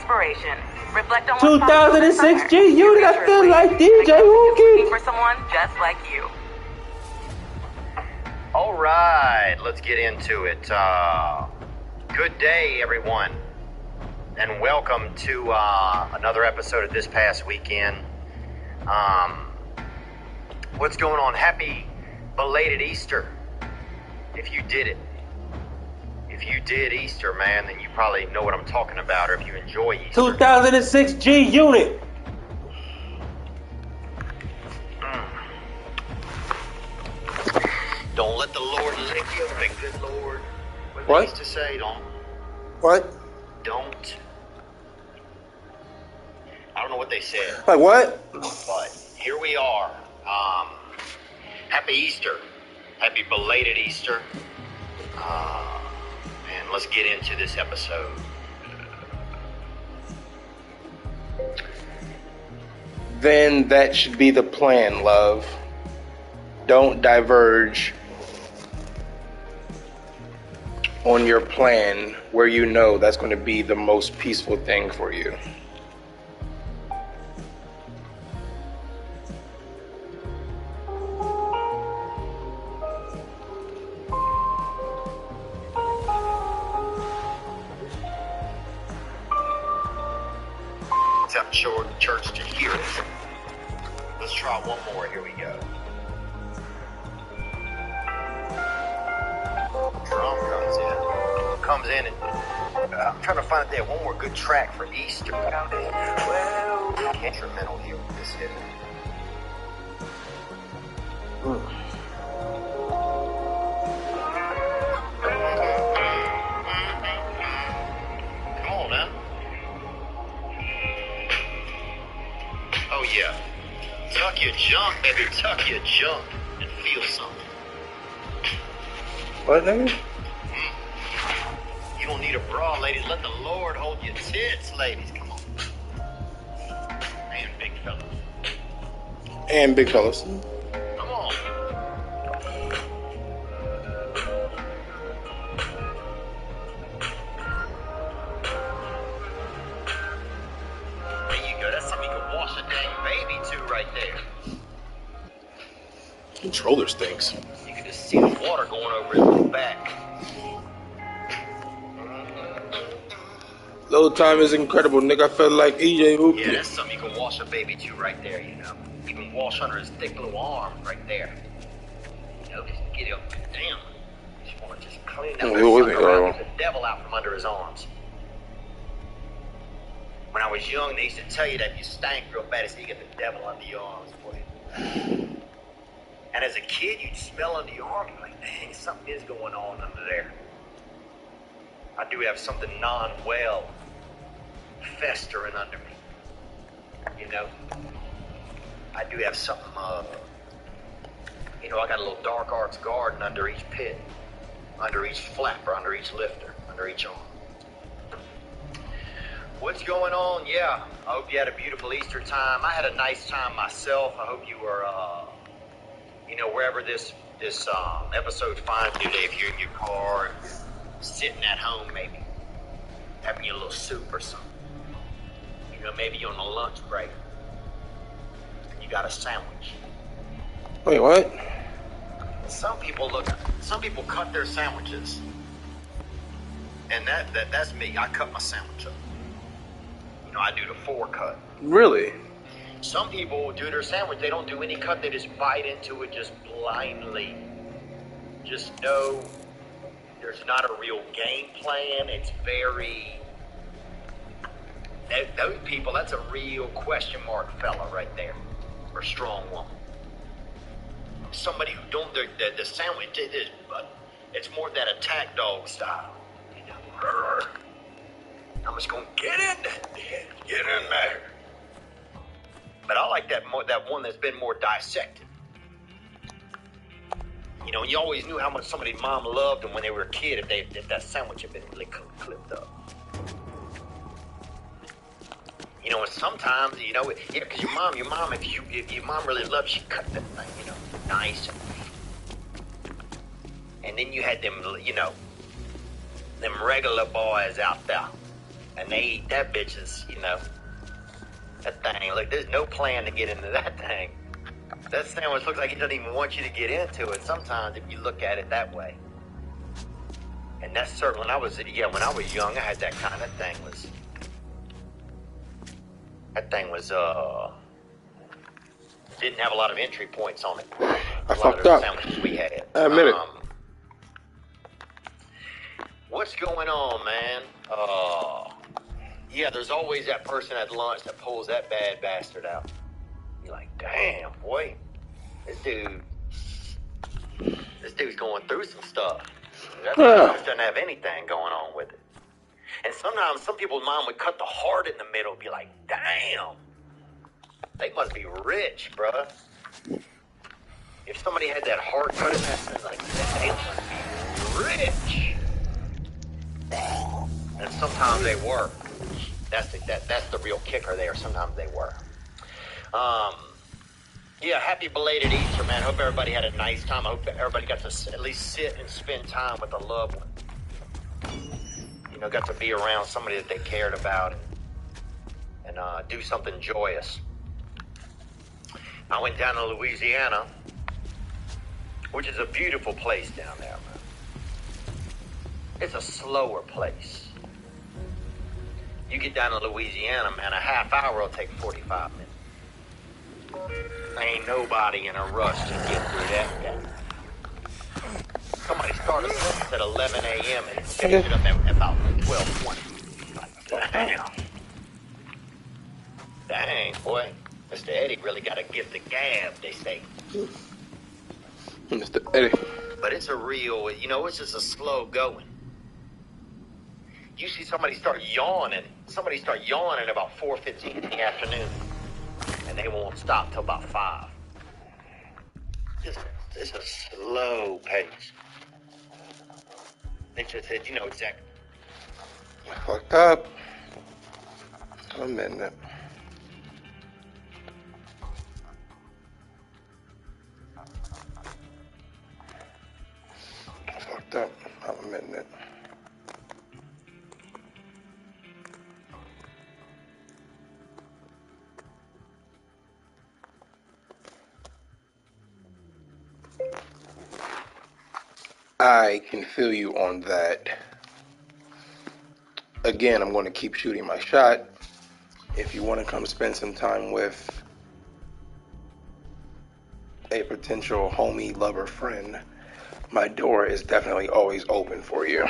inspiration. Reflect on 2006 G Unit, I feel like DJ Wookie. For someone just like you. All right, let's get into it. Good day, everyone, and welcome to another episode of This Past Weekend. What's going on? Happy belated Easter, if you did it. If you did Easter, man, then you probably know what I'm talking about, or if you enjoy Easter. 2006 G Unit. Don't let the Lord lick you, big good Lord. What? They used to say, What? don't. I don't know what they said, Like what? but here we are. Happy Easter. Happy belated Easter. And let's get into this episode. Then that should be the plan, love. Don't diverge on your plan where you know that's going to be the most peaceful thing for you. I'm sure the church to hear it. Let's try one more. Here we go. Drum comes in and I'm trying to find that one more good track for Easter. Well, instrumental here with this hit. Come on now. Oh yeah. Tuck your junk, baby. Tuck your junk and feel something. What, nigga? You don't need a bra, ladies. Let the Lord hold your tits, ladies. Come on. And big fellas. And big fellas. Come on. There you go. That's something you can wash a dang baby to right there. Controller stinks. You can just see the water going over his little back. Low time is incredible, nigga. I felt like EJ Wookie. Yeah, that's something you can wash a baby to right there, you know. You can wash under his thick little arms right there. You know, just get him. Damn. Just want to just clean that little sucker around, get the devil out from under his arms. When I was young, they used to tell you that if you stank real bad, so you get the devil under your arms, boy. And as a kid, you'd smell under your arm, you're like, dang, something is going on under there. I do have something non-well festering under me. You know? I do have something, you know, I got a little dark arts garden under each pit, under each flapper, under each lifter, under each arm. What's going on? Yeah, I hope you had a beautiful Easter time. I had a nice time myself. I hope you were, you know, wherever this episode finds you today, if you're in your car, sitting at home maybe, having your little soup or something. You know, maybe you're on a lunch break and you got a sandwich. Wait, what? Some people cut their sandwiches, and that's me. I cut my sandwich up. You know, I do the 4 cut. Really? Some people do their sandwich, they don't do any cut, they just bite into it just blindly. Just know there's not a real game plan. It's very, those people, that's a real question mark fella right there, or strong woman. Somebody who don't, the sandwich, it's more that attack dog style. You know, I'm just gonna get in there. But I like that one that's been more dissected. You know, you always knew how much somebody's mom loved them when they were a kid if that sandwich had been really clipped up. You know, and sometimes, you know, yeah, because your mom, if your mom really loved you, she cut that thing, you know, nice. And then you had them, you know, them regular boys out there And they eat that bitches, you know. That thing, look, there's no plan to get into that thing. That sandwich looks like he doesn't even want you to get into it sometimes if you look at it that way. And that's certain, when I was young, I had that kind of thing. That thing was, didn't have a lot of entry points on it. I fucked up. Sandwiches we had. I admit it. What's going on, man? Yeah, there's always that person at lunch that pulls that bad bastard out. You're like, damn, boy, this dude's going through some stuff. That doesn't have anything going on with it. And sometimes some people's mind would cut the heart in the middle, be like, damn, they must be rich, bruh. If somebody had that heart cut in that, like, they must be rich. And sometimes they were. That's the real kicker there. Sometimes they were. Yeah, happy belated Easter, man. Hope everybody had a nice time. I hope everybody got to at least sit and spend time with a loved one. You know, got to be around somebody that they cared about and do something joyous. I went down to Louisiana, which is a beautiful place down there, man. It's a slower place. You get down to Louisiana, man, a half hour will take 45 minutes. Ain't nobody in a rush to get through that guy. Somebody start a sentence at 11 a.m. and finish it up at about 12:20. Like, damn. Dang, boy. Mr. Eddie really got a gift of gab, they say. Mr. Eddie. But it's a real, you know, it's just a slow going. You see somebody start yawning about 4:15 in the afternoon, and they won't stop till about 5. It's a slow pace. They just said, you know exactly. I fucked up. I'm admitting it. I fucked up. I'm admitting it. I can feel you on that. Again, I'm going to keep shooting my shot. If you want to come spend some time with a potential homie, lover, friend, my door is definitely always open for you.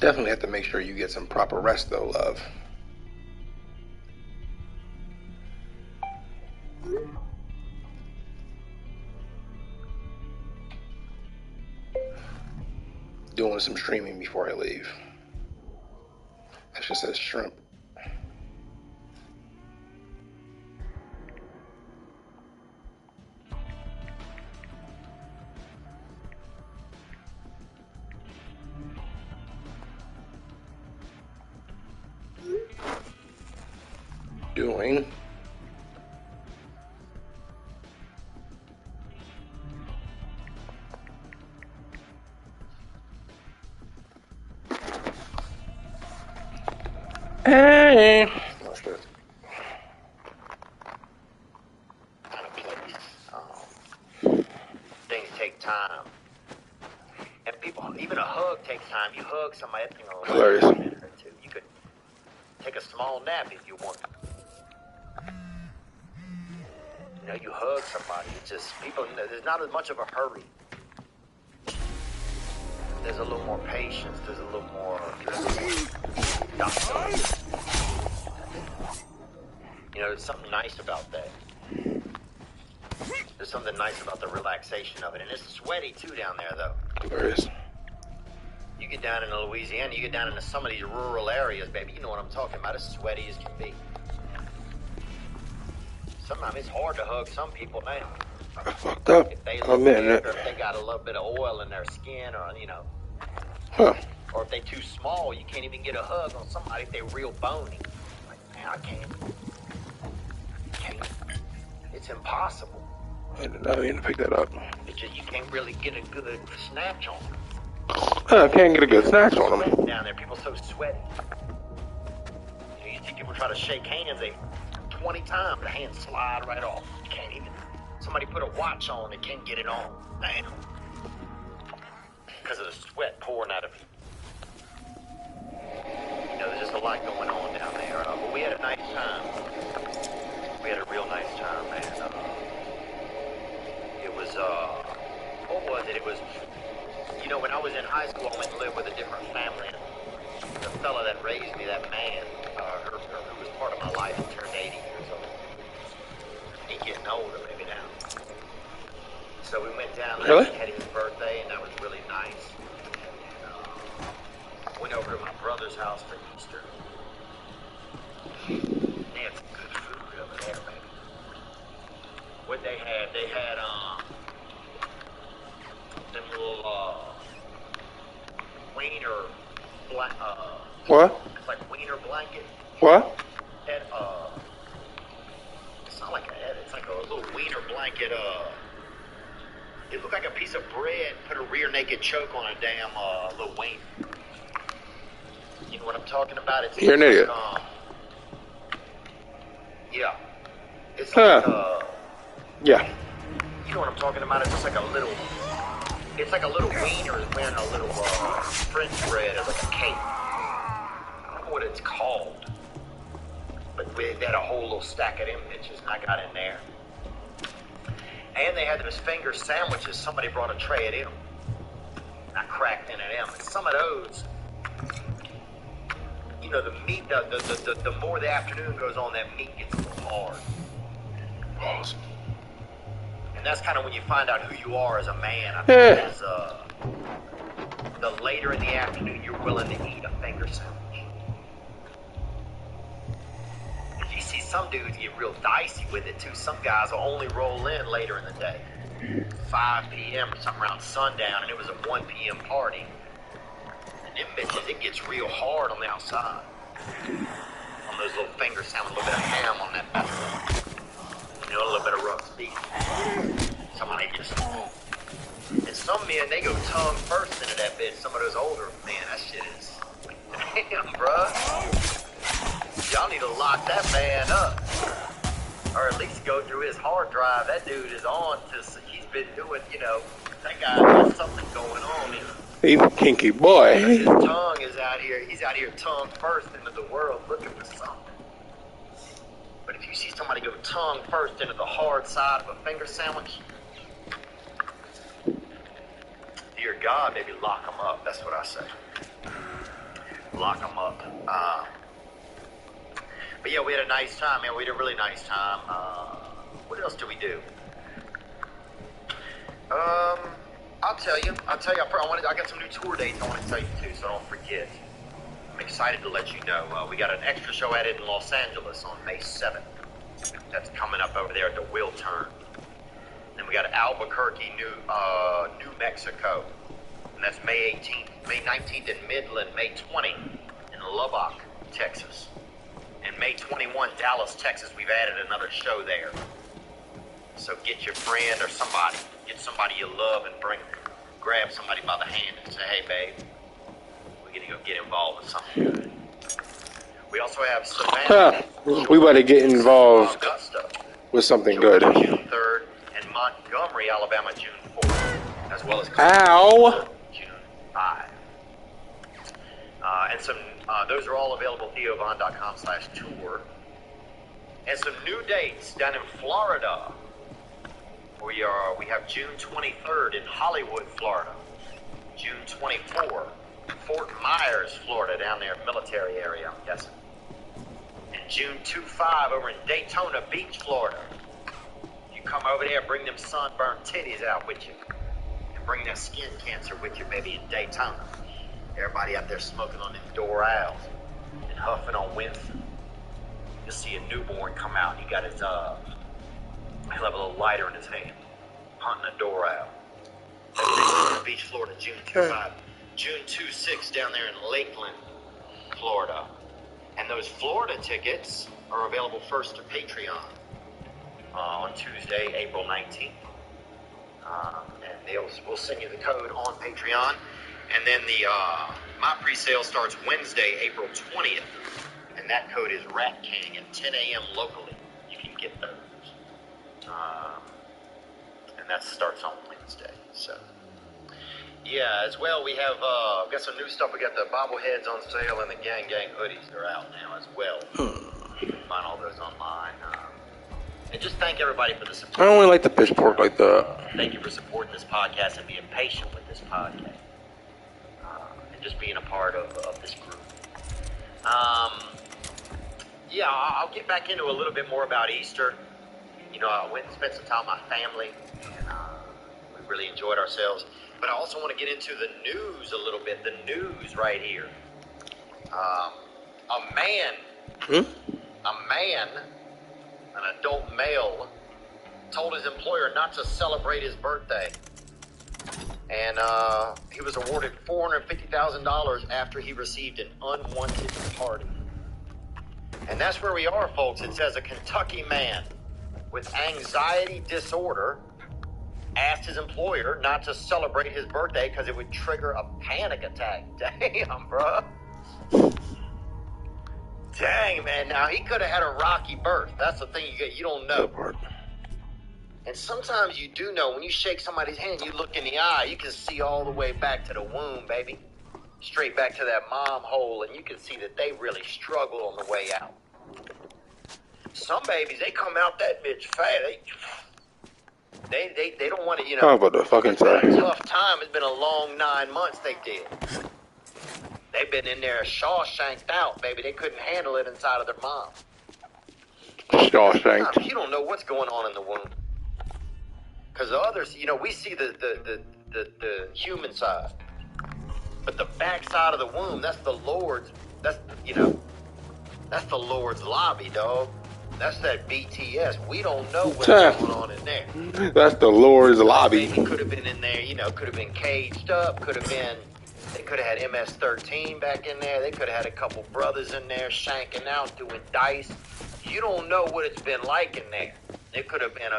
Definitely have to make sure you get some proper rest though, love. Doing some streaming before I leave. That just says shrimp. Doing hey. What's this? Kind of place. Things take time. And people, even a hug takes time. You hug somebody, that thing will last a minute or two. You could take a small nap if you want. You know, you hug somebody. It's just, people, there's not as much of a hurry. There's a little more patience. There's a little more docility. You know, there's something nice about that. There's something nice about the relaxation of it. And it's sweaty, too, down there, though. There is. You get down into Louisiana, you get down into some of these rural areas, baby. You know what I'm talking about. It's sweaty as can be. Sometimes it's hard to hug some people now. I fucked up. If they I'm look admitting big, it. or if they got a little bit of oil in their skin, or Huh. or if they too small, you can't even get a hug on somebody if they real bony. Like, man, I can't. It's impossible. I did not mean to pick that up. It's just, you can't really get a good snatch on them. I can't get a good snatch on them. Down there, people so sweaty. You see people try to shake hands, 20 times, the hands slide right off. You can't even. Somebody put a watch on, they can't get it on. Damn. Because of the sweat pouring out of you. There's just a lot going on down there. But we had a nice time. We had a real nice time, man. It was, what was it? It was, when I was in high school, I went to live with a different family. And the fella that raised me, that man, who was part of my life, turned 80 years old. He's getting older, maybe now. So we went down there and had his birthday, and that was really nice. Went over to my brother's house for Easter. They had some good food over there, baby. What they had them little wiener What? It's like wiener blanket. What? And it's not like it's like a little wiener blanket. It looked like a piece of bread. Put a rear naked choke on a damn little wiener. You know what I'm talking about? It's You're an idiot. Yeah. It's like yeah. You know what I'm talking about? It's just like a little. It's like a little wiener is wearing a little French bread as like a cake. I don't know what it's called, but they had a whole little stack of them bitches, and I got in there. And they had those finger sandwiches. Somebody brought a tray of them. I cracked into them. And some of those, the meat. The more the afternoon goes on, that meat gets a little hard. Awesome. And that's kind of when you find out who you are as a man. I think is the later in the afternoon you're willing to eat a finger sandwich. You see some dudes get real dicey with it too. Some guys will only roll in later in the day. 5 p.m. or something around sundown, and it was a 1 p.m. party. And them bitches, it gets real hard on the outside. On those little finger sandwiches, a little bit of ham on that back. A little bit of roast beef. Somebody just. And some men, they go tongue first into that bitch. Some of those older men, that shit is. Damn, bruh. Y'all need to lock that man up. Or at least go through his hard drive. That dude is on to. He's been doing, that guy has something going on. He's a kinky boy. His tongue is out here. He's out here tongue first into the world looking for something. But if you see somebody go tongue first into the hard side of a finger sandwich, dear God, maybe lock them up. That's what I say. Lock them up. But yeah, we had a nice time, man. We had a really nice time. What else did we do? I'll tell you. I got some new tour dates I want to tell you too, so don't forget. I'm excited to let you know. We got an extra show added in Los Angeles on May 7th. That's coming up over there at the Wheel Turn. Then we got Albuquerque, New Mexico. And that's May 18th. May 19th in Midland. May 20th in Lubbock, Texas. And May 21, Dallas, Texas. We've added another show there. So get your friend or somebody. Get somebody you love and grab somebody by the hand and say, hey, babe. We're going to go get involved with something good. We also have Savannah. We better get involved Augusta, with something good. June 3rd, and Montgomery, Alabama, June 4th, as well as Ow! June 5. And some those are all available at theovon.com/tour. And some new dates down in Florida. We have June 23rd in Hollywood, Florida. June 24th, Fort Myers, Florida, down there, military area, I'm guessing. And June 25 over in Daytona Beach, Florida. You come over there, bring them sunburnt titties out with you. And bring that skin cancer with you, maybe in Daytona. Everybody out there smoking on them Dorals and huffing on Winston. You'll see a newborn come out. He got his, he'll have a little lighter in his hand. punting a door out. That's in Beach, Florida, June 2-5. June 2-6 down there in Lakeland, Florida. And those Florida tickets are available first to Patreon on Tuesday, April 19th. And we'll send you the code on Patreon. And then my pre-sale starts Wednesday, April 20th. And that code is Rat King at 10 a.m. locally. You can get those. And that starts on Wednesday. So, yeah, as well, we have got some new stuff. We got the bobbleheads on sale and the Gang hoodies. They're out now as well. You can find all those online. And just thank everybody for the support. I don't really like the pitchfork like that. Thank you for supporting this podcast and being patient with this podcast. And just being a part of this group. Yeah, I'll get back into a little bit more about Easter. You know, I went and spent some time with my family, and we really enjoyed ourselves. But I also want to get into the news a little bit. The news right here. A man, an adult male, told his employer not to celebrate his birthday. And he was awarded $450,000 after he received an unwanted party. And that's where we are, folks. It says a Kentucky man with anxiety disorder asked his employer not to celebrate his birthday because it would trigger a panic attack. Damn, bro. Dang, man. Now, he could have had a rocky birth. That's the thing you don't know. And sometimes you do know. When you shake somebody's hand, you look in the eye, you can see all the way back to the womb, baby. Straight back to that mom hole, and you can see that they really struggle on the way out. Some babies, they come out that bitch fast. They don't want to, you know. How about the fucking it's been time? a tough time. It's been a long 9 months they did. They've been in there Shawshanked out, baby. They couldn't handle it inside of their mom. Shawshanked. You don't know what's going on in the womb. Because the others, you know, we see the human side. But the back side of the womb, that's the Lord's, that's the Lord's lobby, dog. That's that BTS. We don't know what's going on in there. That's the Lord's lobby. Baby could have been in there, you know, could have been caged up, they could have had MS-13 back in there. They could have had a couple brothers in there shanking out, doing dice. You don't know what it's been like in there. It could have been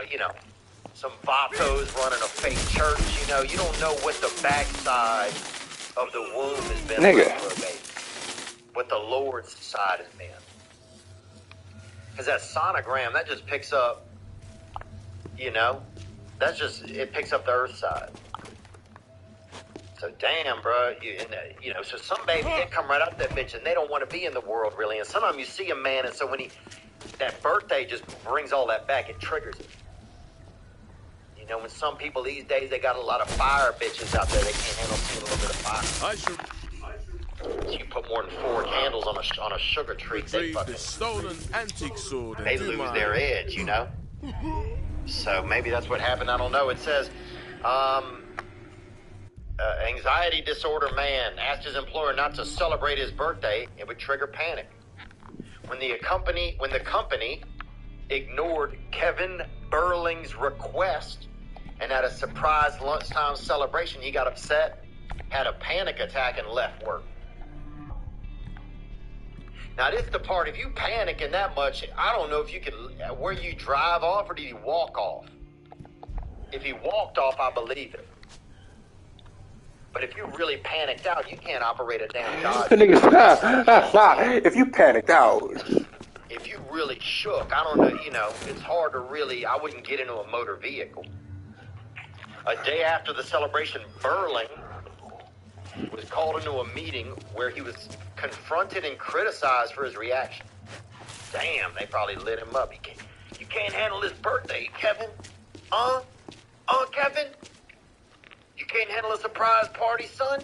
some vatos running a fake church, you know. You don't know what the backside of the womb has been like for a baby. What the Lord's side has been. Because that sonogram, that just picks up, you know, it picks up the earth side. So damn, bro, so some babies, they come right out that bitch and they don't want to be in the world really. And sometimes you see a man, and so when that birthday just brings all that back, it triggers it. You know, when some people these days, they got a lot of fire bitches out there, they can't handle seeing a little bit of fire. So you put more than 4 candles on a sugar tree, they lose their edge, you know? So maybe that's what happened, I don't know. It says, anxiety disorder man asked his employer not to celebrate his birthday, it would trigger panic. When the company ignored Kevin Burling's request and had a surprise lunchtime celebration, he got upset, had a panic attack, and left work. Now, this is the part, if you panicking that much, I don't know if you could, where you drive off, or did he walk off? If he walked off, I believe it. But if you really panicked out, you can't operate a damn Dodge. If you panicked out. If you really shook, I don't know, you know, it's hard to really, I wouldn't get into a motor vehicle. A day after the celebration, Burling was called into a meeting where he was confronted and criticized for his reaction. Damn, they probably lit him up. You can't handle this birthday, Kevin. Kevin? You can't handle a surprise party, son?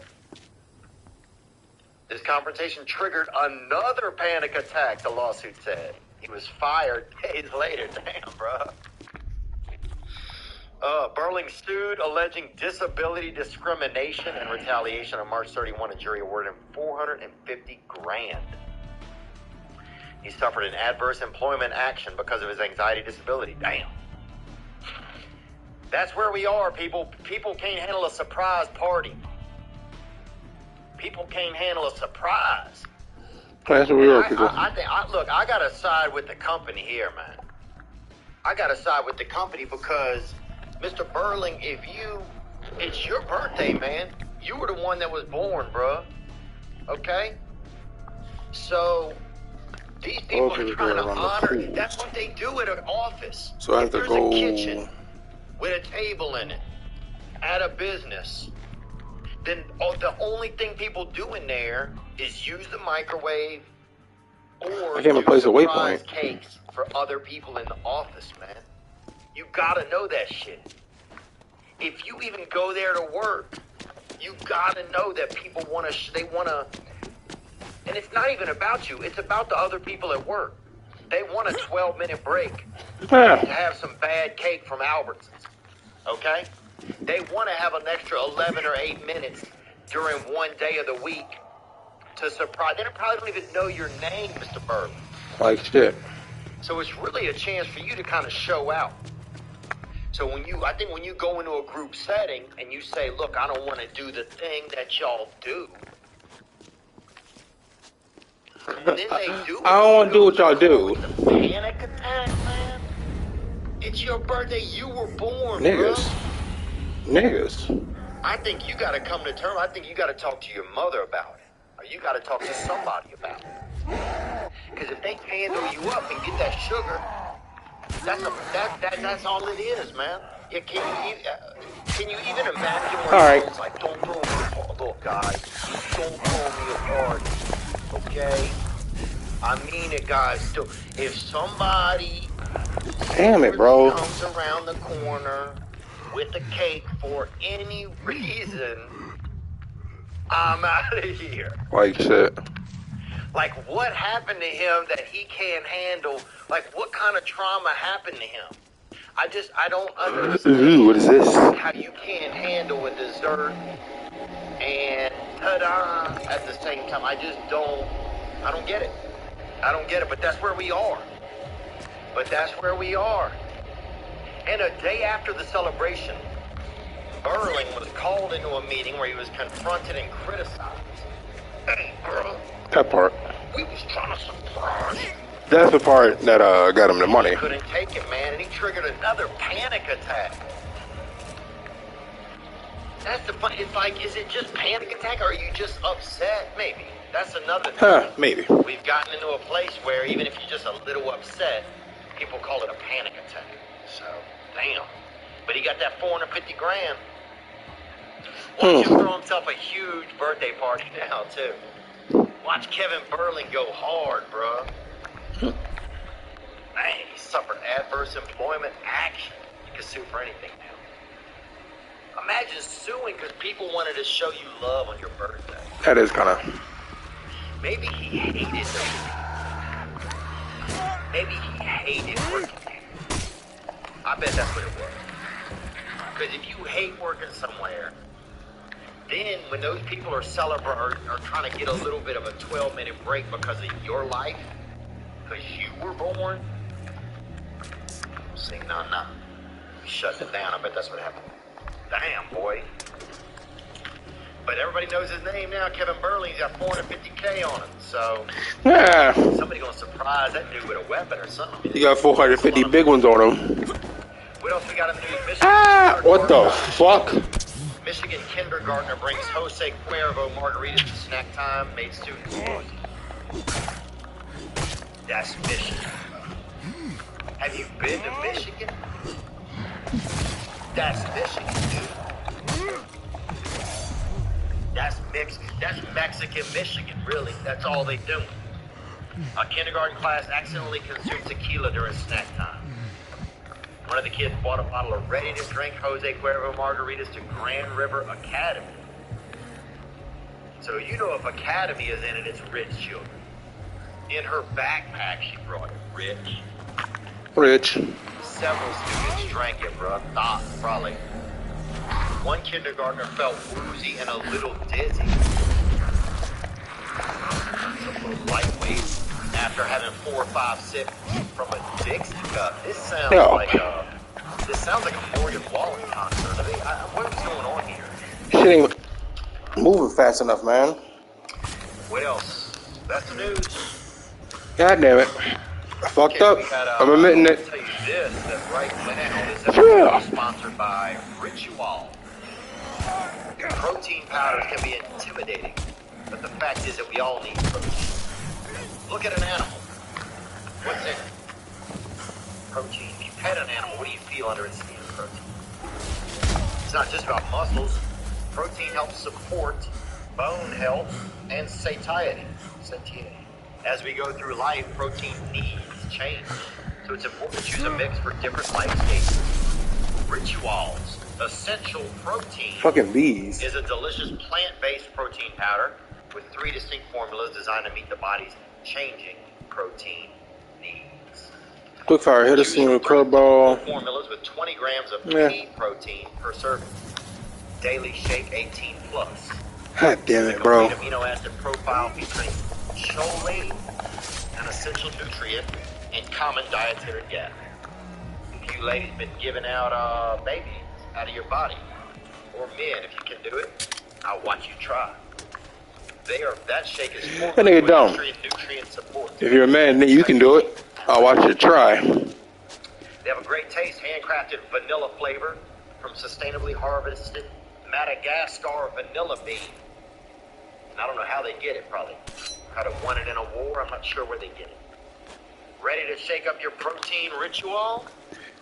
This confrontation triggered another panic attack, the lawsuit said. He was fired days later. Damn, bro. Burling sued, alleging disability discrimination and retaliation. On March 31, a jury awarded him $450,000. He suffered an adverse employment action because of his anxiety disability. Damn. That's where we are, people. People can't handle a surprise party. People can't handle a surprise. That's where we are, people. Look, I gotta side with the company here, man. I gotta side with the company because, Mr. Burling, it's your birthday, man. You were the one that was born, bruh. Okay? So, these people are trying to honor. That's what they do at an office. So I have to There's go. a kitchen with a table in it at a business. Then the only thing people do in there is use the microwave or I can't even place a waypoint. cakes for other people in the office, man. You gotta know that shit. If you even go there to work, you gotta know that people they wanna, and it's not even about you, it's about the other people at work. They want a 12-minute break to have some bad cake from Albertsons, okay? They want to have an extra 11 or 8 minutes during one day of the week to surprise. They probably don't even know your name, Mr. Burley. Like shit. So it's really a chance for you to kind of show out. So I think when you go into a group setting and you say, look, I don't want to do the thing that y'all do. And then they do. I don't want to do what y'all do. Panic attack, man. It's your birthday. You were born, Niggas. Bro. Niggas. I think you got to come to terms. I think you got to talk to your mother about it. Or you got to talk to somebody about it. Because if they handle you up and get that sugar, that's all it is, man. Yeah, can you even imagine what it's like? Don't throw me apart. Look, guys, don't throw me apart. Okay? I mean it, guys. Still, if somebody Damn it, bro. comes around the corner with a cake for any reason, I'm out of here. Like shit. Like, what happened to him that he can't handle? Like, what kind of trauma happened to him? I don't understand. What is this? How you can't handle a dessert and ta-da at the same time. I don't get it. I don't get it, but that's where we are. And a day after the celebration, Burling was called into a meeting where he was confronted and criticized. Hey, bro. That part. We was trying to surprise you. That's the part that got him the money. He couldn't take it, man, and he triggered another panic attack. That's the fun. It's like, is it just panic attack, or are you just upset? Maybe. That's another thing. Maybe. We've gotten into a place where even if you're just a little upset, people call it a panic attack. So, damn. But he got that 450 grand. Watch him throw himself a huge birthday party now, too. Watch Kevin Burling go hard, bro. Man, he suffered adverse employment action. You can sue for anything now. Imagine suing because people wanted to show you love on your birthday. That is kind of... Maybe he hated them. Maybe he hated working there. I bet that's what it was. Because if you hate working somewhere, then when those people are celebrating or trying to get a little bit of a 12-minute break because of your life, because you were born, say, no. Shut it down. I bet that's what happened. Damn, boy. But everybody knows his name now. Kevin Burling's got 450K on him. So, yeah. Somebody gonna surprise that dude with a weapon or something. You got 450 big ones on him. What else we got in the news? Michigan. What the fuck? Michigan kindergartner brings Jose Cuervo margaritas to snack time, made students lose. That's Michigan. Have you been to Michigan? That's Michigan, dude. That's Mexican Michigan, really. That's all they do. A kindergarten class accidentally consumed tequila during snack time. One of the kids bought a bottle of ready-to-drink Jose Cuervo margaritas to Grand River Academy. So you know if Academy is in it, it's rich children. In her backpack, she brought it. Rich. Several students drank it, bro. Thought, probably. One kindergartner felt woozy and a little dizzy. A little lightweight after having 4 or 5 sips from a Dixie cup. This sounds like This sounds like a Morgan Wallen concert. I mean, what's going on here? Shit ain't moving fast enough, man. What else? That's the news. God damn it. I fucked up. I'm admitting I'll it. tell you this, that right now, this episode is sponsored by Ritual. Protein powders can be intimidating, but the fact is that we all need protein. Look at an animal. What's in it? Protein. If you pet an animal, what do you feel under its skin? Protein. It's not just about muscles. Protein helps support bone health and satiety. As we go through life, protein needs change. So it's important to choose a mix for different life stages. Rituals Essential Protein Fucking bees. is a delicious plant-based protein powder with 3 distinct formulas designed to meet the body's changing protein needs. Quickfire, hit a scene with curveball. Formulas with 20 grams of pea protein per serving. Daily shake 18 plus. God damn it, bro. Complete amino acid profile featuring choline, an essential nutrient, and common dietary gas. If you ladies been giving out babies out of your body, or men, if you can do it, I'll watch you try. That shake is That nigga dumb. nutrient support. If you're a man, you can do it. I'll watch you try. They have a great taste, handcrafted vanilla flavor from sustainably harvested Madagascar vanilla bean. And I don't know how they get it, probably. Had it won it in a war, I'm not sure where they get it. Ready to shake up your protein ritual?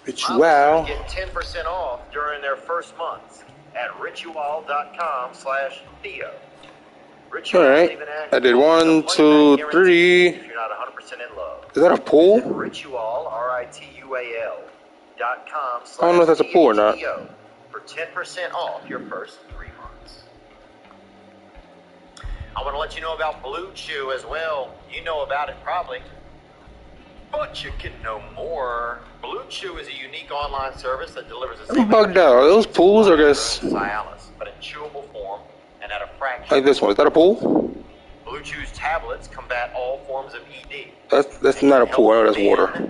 Ritual. Get 10% off during their first month at ritual.com/Theo. Alright. I did 1, 2, 3. If you're not 100% in love. Is that a pool? Ritual, RITUAL.com. I don't know if that's a pool or not. For 10% off your first 3 months. I want to let you know about Blue Chew as well. You know about it probably, but you can know more. Blue Chew is a unique online service that delivers a I'm bugged out. Are those pools or just Cialis, but in chewable form and at a fraction. like this one? Is that a pool? Blue Chew's tablets combat all forms of ED. That's not a pool. I know that's water.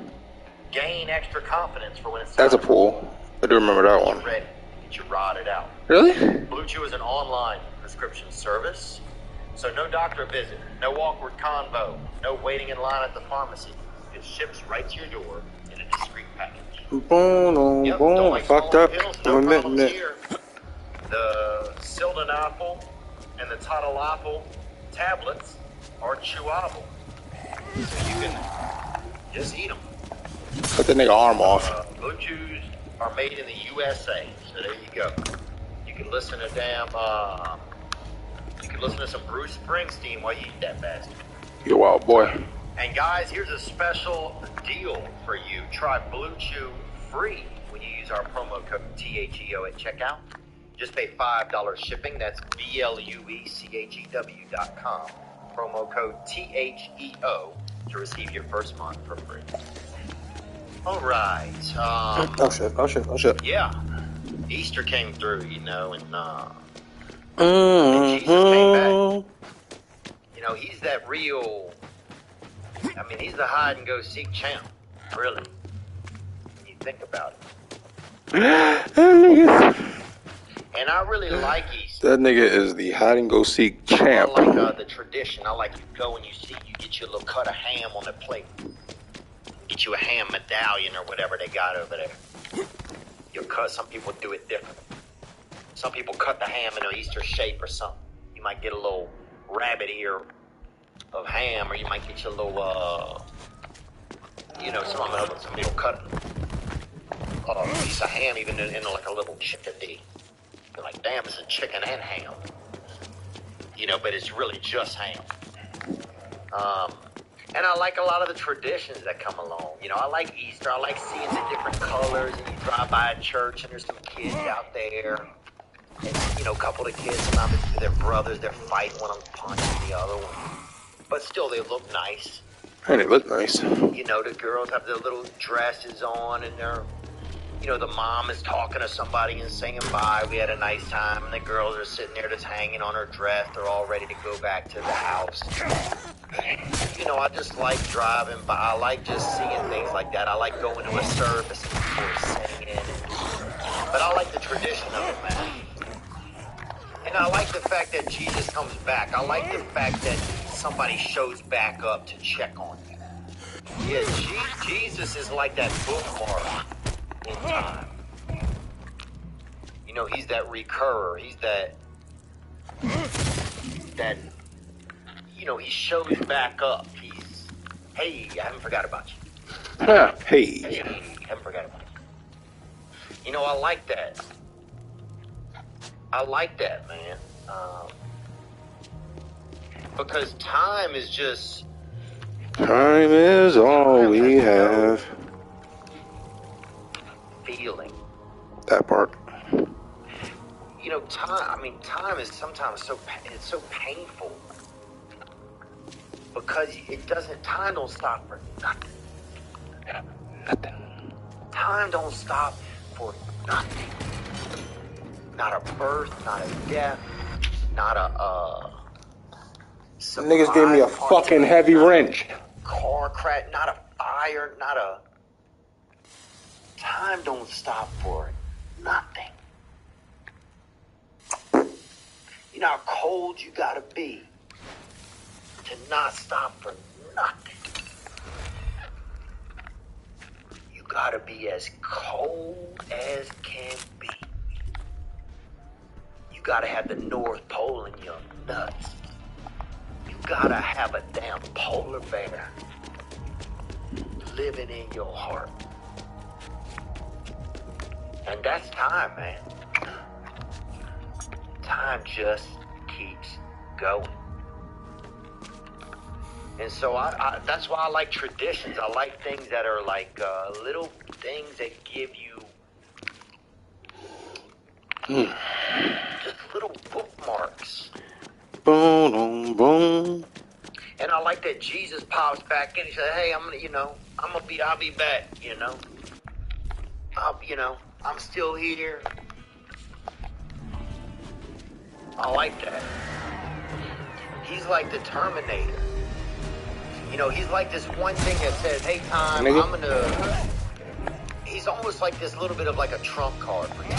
Gain extra confidence for when it's That's a pool. I do remember that one. ready. Get you rotted out. Really? Blue Chew is an online prescription service, so no doctor visit, no awkward convo, no waiting in line at the pharmacy. It ships right to your door in a discreet package. Boom, Yep, boom. don't like Fucked small up. pills, I'm no admitting problems it. here. The sildenafil and the tadalafil tablets are chewable, so you can just eat them. Cut that nigga arm off. Blue Chews are made in the USA, so there you go. You can listen to you can listen to some Bruce Springsteen while you eat that bastard. You a wild boy. And guys, here's a special deal for you. Try Blue Chew free when you use our promo code THEO at checkout. Just pay $5 shipping. That's BLUECHEW.com. Promo code THEO to receive your first month for free. All right. Oh shit. Yeah. Easter came through, and Jesus came back. You know, he's that real. I mean, he's the hide and go seek champ, really. When you think about it. And I really like Easter. That nigga is the hide and go seek champ. I like the tradition. I like you go and you get you a little cut of ham on the plate. Get you a ham medallion or whatever they got over there. You'll cut. Some people do it different. Some people cut the ham in an Easter shape or something. You might get a little rabbit ear of ham, or you might get your little, somebody will cut a piece of ham even in like a little chickadee. You're like, damn, it's a chicken and ham. But it's really just ham. And I like a lot of the traditions that come along. I like Easter. I like seeing the different colors, and you drive by a church and there's some kids out there. And, a couple of kids, sometimes they're brothers, they're fighting, one of them punching the other one. But still, they look nice. And they look nice. The girls have their little dresses on, and they're, the mom is talking to somebody and saying bye. We had a nice time, and the girls are sitting there just hanging on her dress. They're all ready to go back to the house. I just like driving by. I like just seeing things like that. I like going to a service and people are singing and But I like the tradition of it, man. And I like the fact that Jesus comes back. I like the fact that somebody shows back up to check on you. Yeah, Jesus is like that bookmark in time. You know, he's that recurrer. He's that, you know, he shows back up. He's, hey, I haven't forgot about you. Hey. Haven't forgot about you. You know, I like that. I like that, man. Because time is just... Time is all we have. Feeling. That part. You know, time is sometimes so painful. Because time don't stop for nothing. Nothing. Time don't stop for nothing. Not a birth, not a death, not a, Niggas gave me a fucking heavy wrench. Car crash, not a fire, not a... Time don't stop for nothing. You know how cold you gotta be to not stop for nothing. You gotta be as cold as can be. You gotta have the North Pole in your nuts. You gotta have a damn polar bear living in your heart. And that's time, man. Time just keeps going. And so that's why I like traditions. I like things that are like little things that give you just little bookmarks. Boom, boom. And I like that Jesus pops back in. He said, "Hey, I'll be back. I'm still here." I like that. He's like the Terminator. You know, he's like this one thing that says, "Hey, time, Nigga. He's almost like this little bit of like a trump card for you.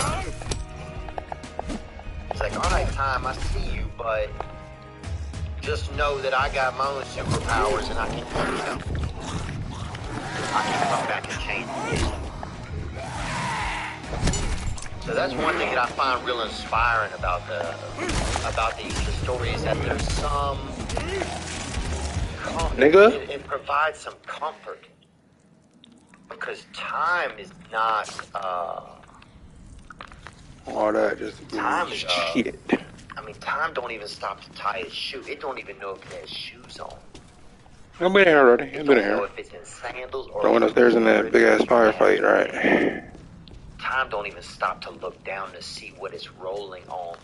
It's like, all right, time, I see you, but just know that I got my own superpowers and I can come back and change the So that's one thing that I find real inspiring about the Easter story is that there's some Nigga. It provides some comfort because time is not all that just time is shit. I mean, time don't even stop to tie his shoe. It don't even know if it has shoes on. I've been here already. It don't know if it's in sandals or... I went upstairs in that big-ass firefight, right? Time don't even stop to look down to see what it's rolling on.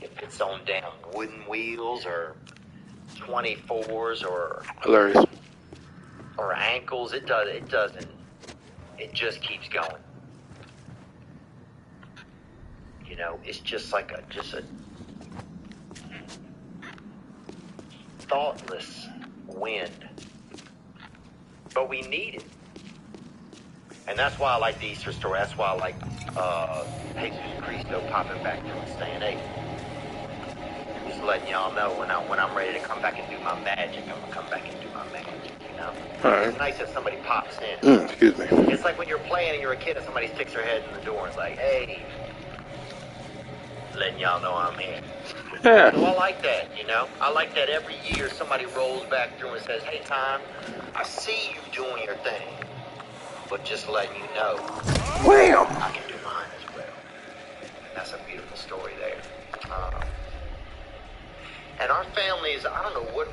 If it's on damn wooden wheels or 24s or... Hilarious. Or ankles. It doesn't. It just keeps going. You know, it's just like a thoughtless wind. But we need it. And that's why I like the Easter story. That's why I like Jesus Cristo popping back to and saying, "Hey, just letting y'all know when I'm ready to come back and do my magic, I'm gonna come back and do my magic." You know, right. It's nice if somebody pops in. Excuse me. It's like when you're playing and you're a kid and somebody sticks their head in the door and it's like, "Hey, letting y'all know I'm here." Yeah. So I like that, you know. I like that every year somebody rolls back through and says, "Hey, time, I see you doing your thing, but just letting you know, Wham! I can do mine as well." And that's a beautiful story there. And our families, I don't know what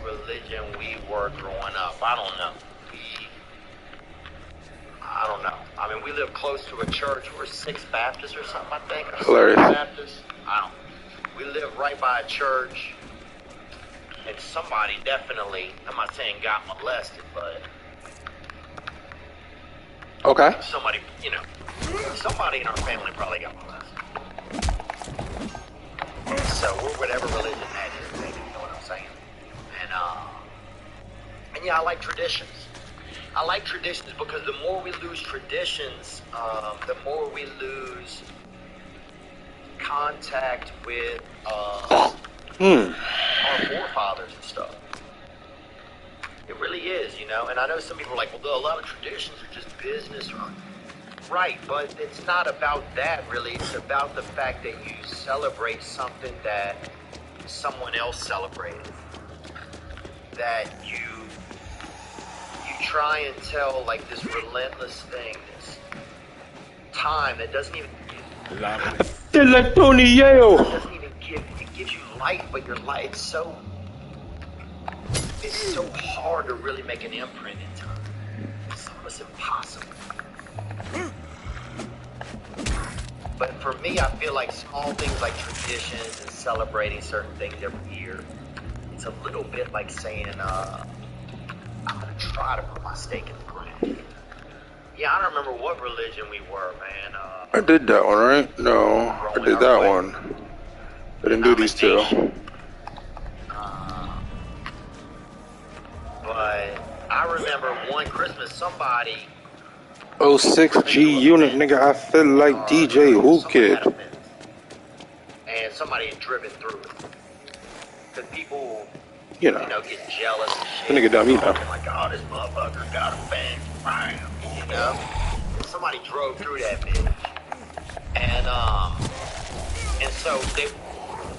religion we were growing up. I don't know. I don't know. I mean, we live close to a church. We're Sixth Baptist or something, I think. Hilarious. Baptist. We live right by a church. And somebody definitely, I'm not saying got molested, but... Okay. Somebody in our family probably got molested. So we're whatever religion that is, baby, you know what I'm saying? And yeah, I like traditions. I I like traditions because the more we lose traditions, the more we lose contact with our forefathers and stuff. It really is, you know. And I know some people are like, well, a lot of traditions are just business, right? But it's not about that, really. It's about the fact that you celebrate something that someone else celebrated. That you try and tell like this relentless thing, this time that doesn't even. I feel like Tony Yale. It doesn't even give. It gives you life, but your life it's so hard to really make an imprint in time. It's almost impossible. But for me, I feel like small things like traditions and celebrating certain things every year. It's a little bit like saying, I'm gonna try to put my stake in the ground. Yeah, I don't remember what religion we were, man. I did that one, right? No, I did that one. I didn't do these two. But I remember one Christmas, somebody. 06G unit, nigga. I feel like DJ Who Kid. And somebody had driven through it. Because people, You know, get jealous and shit. the nigga dumb, you know. Oh my God, this motherfucker got a bang, bam, you know? And somebody drove through that bitch. And so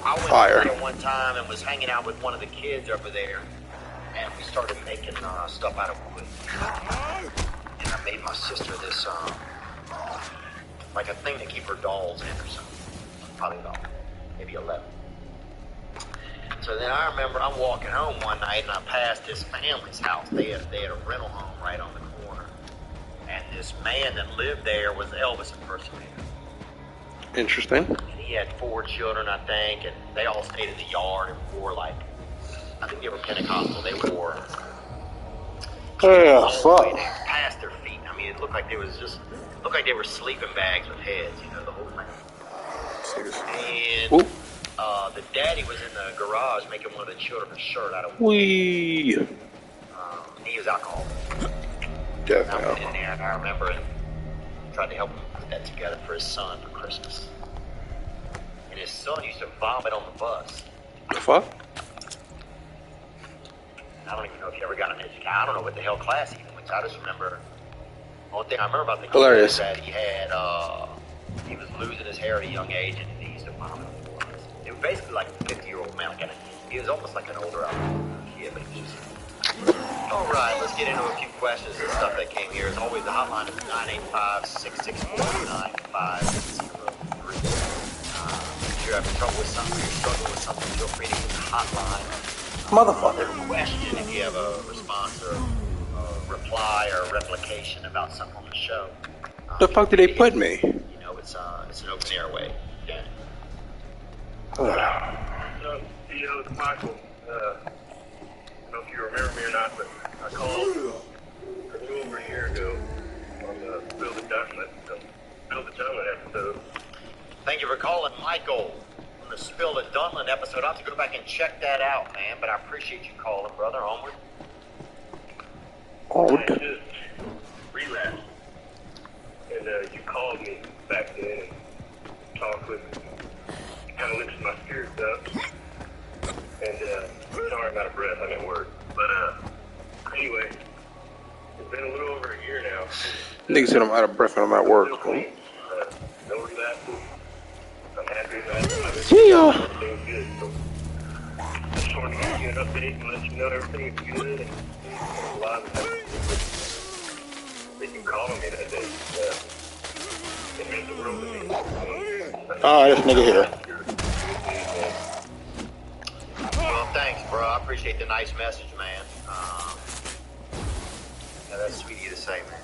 I went there one time and was hanging out with one of the kids over there. And we started making stuff out of wood. And I made my sister this, like a thing to keep her dolls in or something. Probably about maybe 11. So then I remember I'm walking home one night and I passed this family's house. They had a rental home right on the corner. And this man that lived there was Elvis impersonator. Interesting. And he had 4 children, I think, and they all stayed in the yard and wore like, I think they were Pentecostal. They wore fuck. past their feet. I mean, it looked like they were sleeping bags with heads, the whole thing. And the daddy was in the garage making one of the children a shirt out of wood. He was alcohol. Definitely. I went in there and I remember and tried to help him put that together for his son for Christmas. And his son used to vomit on the bus. The fuck? I don't even know if he ever got an education. I don't know what the hell class he even went to. I just remember. The only thing I remember about the kid is that he had, he was losing his hair at a young age and he used to vomit on the bus. It was basically like a 50-year-old man. He was almost like an older kid, but he was. All right, let's get into a few questions and stuff that came here. As always, the hotline is 985-664-9503. If you're having trouble with something, you're struggling with something, feel free to hit the hotline. Motherfucker. Question if you have a response or a reply or a replication about something on the show. The fuck did they put me? It's an open airway. Okay. It's Michael. I don't know if you remember me or not, but I called a little over a year ago on the Spill the Ducklet episode. Thank you for calling, Michael. The Spill the Dunlin episode. I'll have to go back and check that out, man. But I appreciate you calling, brother. Onward. I just relapsed. And you called me back then and talked with me. You kind of lifted my spirits up. And sorry I'm out of breath. I'm at work. But anyway, it's been a little over a year now. Nigga said I'm out of breath and I'm at work. No relapses. I'm happy about it. Yeah. Everything's good. So I just wanted to give you an update and let you know everything's good. And a lot of that you calling me that day. It meant the world to me. This nigga here. Well, thanks, bro. I appreciate the nice message, man. That's sweet of you to say, man.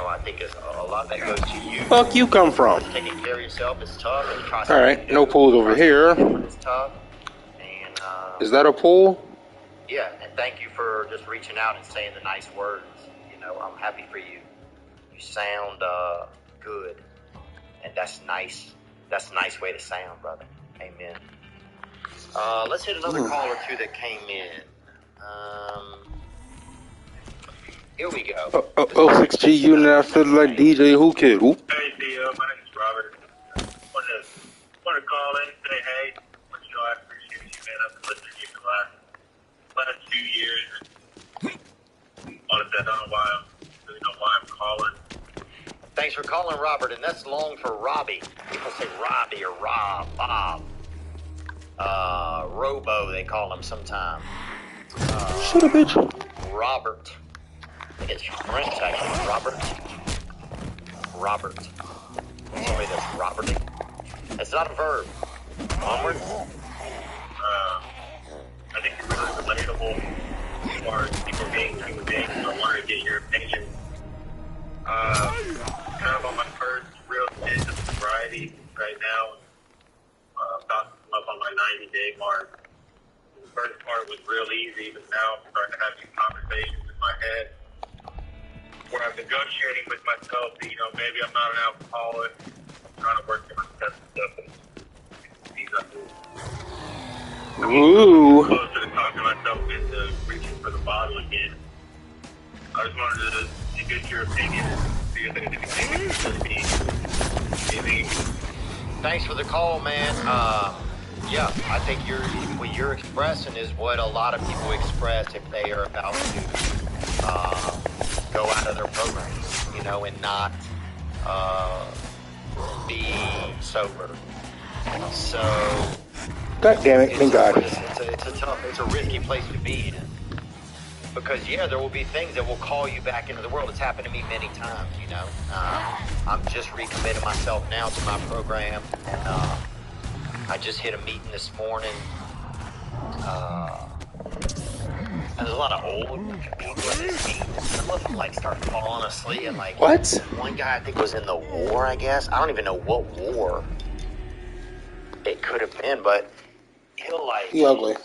I think a lot of that goes to you. Fuck you come from? Taking care of yourself is tough. All right, no pools over here. It's tough. And is that a pool? Yeah, and thank you for just reaching out and saying the nice words. I'm happy for you. You sound good, and that's nice. That's a nice way to sound, brother. Amen. Let's hit another call or two that came in. Here we go. 06G unit, I feel like DJ Who Kid. Whoop. Hey, Theo, my name is Robert. Want to call in and say, hey, I appreciate you, man. I've been listening to you for the last few years. Honestly, I don't really know why I'm calling. Thanks for calling, Robert, and that's long for Robbie. People say Robbie or Rob, Bob. Robo, they call him sometimes. Shut up, bitch. Robert. I think it's French, actually. Robert. Somebody that's Roberting. It's not a verb. Onward. I think you're really relatable as far as people being human beings. I want to get your opinion. Kind of on my first real stage of sobriety right now. About to come up on my 90-day mark. The first part was real easy, but now I'm starting to have these conversations in my head where I'm negotiating with myself that, maybe I'm not an alcoholic. I'm trying to work on myself and stuff. Ooh. Closer to talking myself into reaching for the bottle again. I just wanted to get your opinion and see if there's anything. Thanks for the call, man. Yeah, I think what you're expressing is what a lot of people express if they are about to go out of their program, and not be sober. So, God damn it, thank God. It's a risky place to be in. Because, there will be things that will call you back into the world. It's happened to me many times, I'm just recommitting myself now to my program. And I just hit a meeting this morning. And there's a lot of old people in this meeting. Some of them, start falling asleep. And, what? One guy, I think, was in the war, I guess. I don't even know what war it could have been, but he'll, You ugly.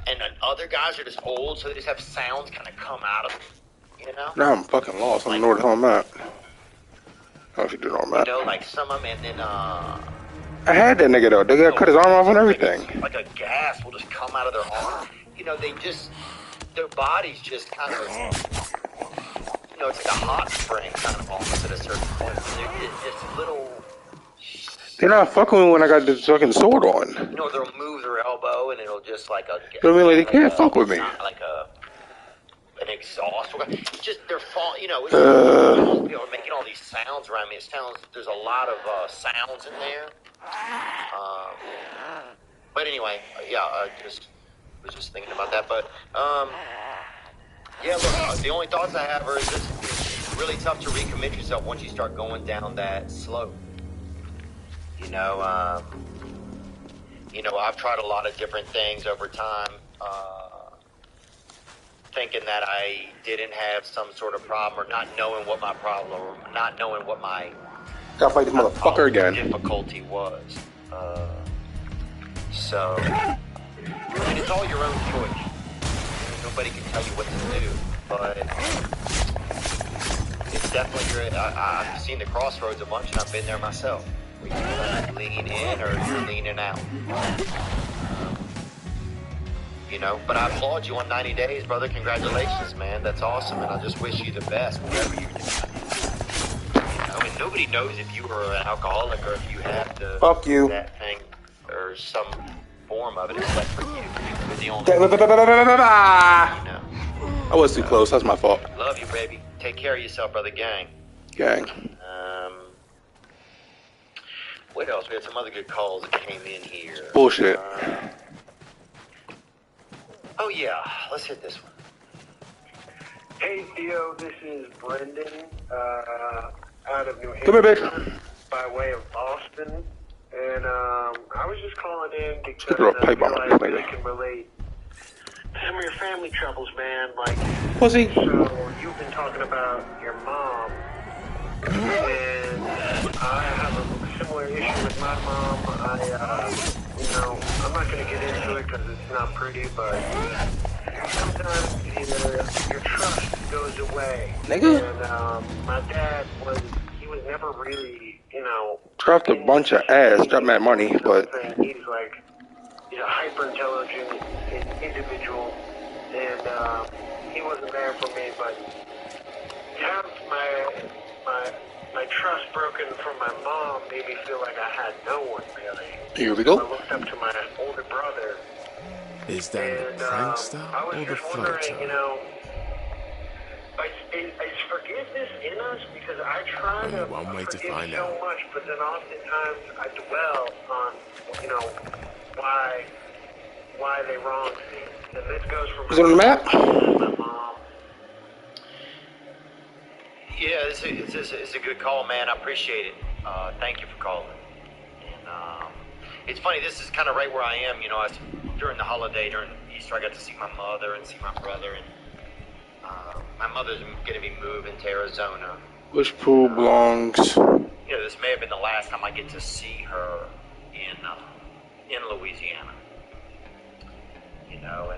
And then other guys are just old, so they just have sounds kind of come out of them, Now I'm fucking lost. I don't know where the hell I'm at. I don't know if you do know where I'm at. Some of them, and then, I had that nigga though. They got cut his arm off and everything. Like a gas will just come out of their arm. Their bodies just kind of, it's like a hot spring kind of almost at a certain point. They're just little... They're not fucking with me when I got this fucking sword on. They'll move their elbow and it'll just like a... You know what I mean? Like, they can't fuck with me. Like an exhaust. Just, they're falling, making all these sounds around me. It sounds, there's a lot of sounds in there. But anyway, I was just thinking about that. But, look, the only thoughts I have are it's really tough to recommit yourself once you start going down that slope. I've tried a lot of different things over time, thinking that I didn't have some sort of problem, or not knowing what my problem, or not knowing what my gotta fight this motherfucker again. Difficulty was. So, and it's all your own choice. Nobody can tell you what to do, but it's definitely I've seen the crossroads a bunch, and I've been there myself. Where you lean in or you're leaning out. But I applaud you on 90 days, brother. Congratulations, man. That's awesome, and I just wish you the best, whatever you're doing. And nobody knows if you were an alcoholic or if you have that thing or some form of it, except for you. You're the only I was too close. That's my fault. Love you, baby. Take care of yourself, brother. Gang. What else? We had some other good calls that came in here. Bullshit. Let's hit this one. Hey, Theo, this is Brendan, out of New Hampshire. Come here, bitch. By way of Boston. And I was just calling in because I really can relate to some of your family troubles, man. Pussy. So, you've been talking about your mom. And I have a similar issue with my mom. I'm not going to get into it because it's not pretty, but sometimes your trust goes away. Nigga. And my dad was never really, dropped a bunch of ass, dropped mad money, but he's a hyper intelligent individual, and he wasn't there for me, but to have my trust broken from my mom made me feel like I had no one really. Here we I go. looked up to my older brother. Is that the prankster I was or the just wondering, floater? you know, is forgiveness in us? Because I try Only to one way to forgive find so out. much, but then oftentimes I dwell on, you know, why they wronged me. And this goes from Is it on the map? my mom. Yeah, it's a good call, man. I appreciate it. Thank you for calling. And it's funny, this is kind of right where I am. You know, during the holiday, during Easter, I got to see my mother and see my brother. And my mother's going to be moving to Arizona. Which pool belongs? You know, this may have been the last time I get to see her in Louisiana. You know,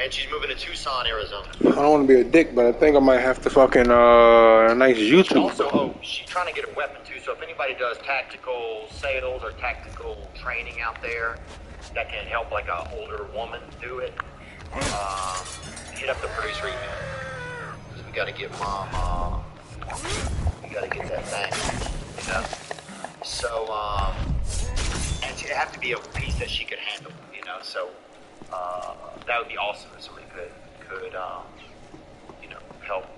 and she's moving to Tucson, Arizona. I don't want to be a dick, but I think I might have to fucking nice YouTube. Also, she's trying to get a weapon too. So if anybody does tactical sales or tactical training out there that can help like a older woman do it, hit up the producer email. Because we got to get mom. We got to get that thing. You know. So and it have to be a piece that she could handle. You know. So that would be awesome if somebody could you know,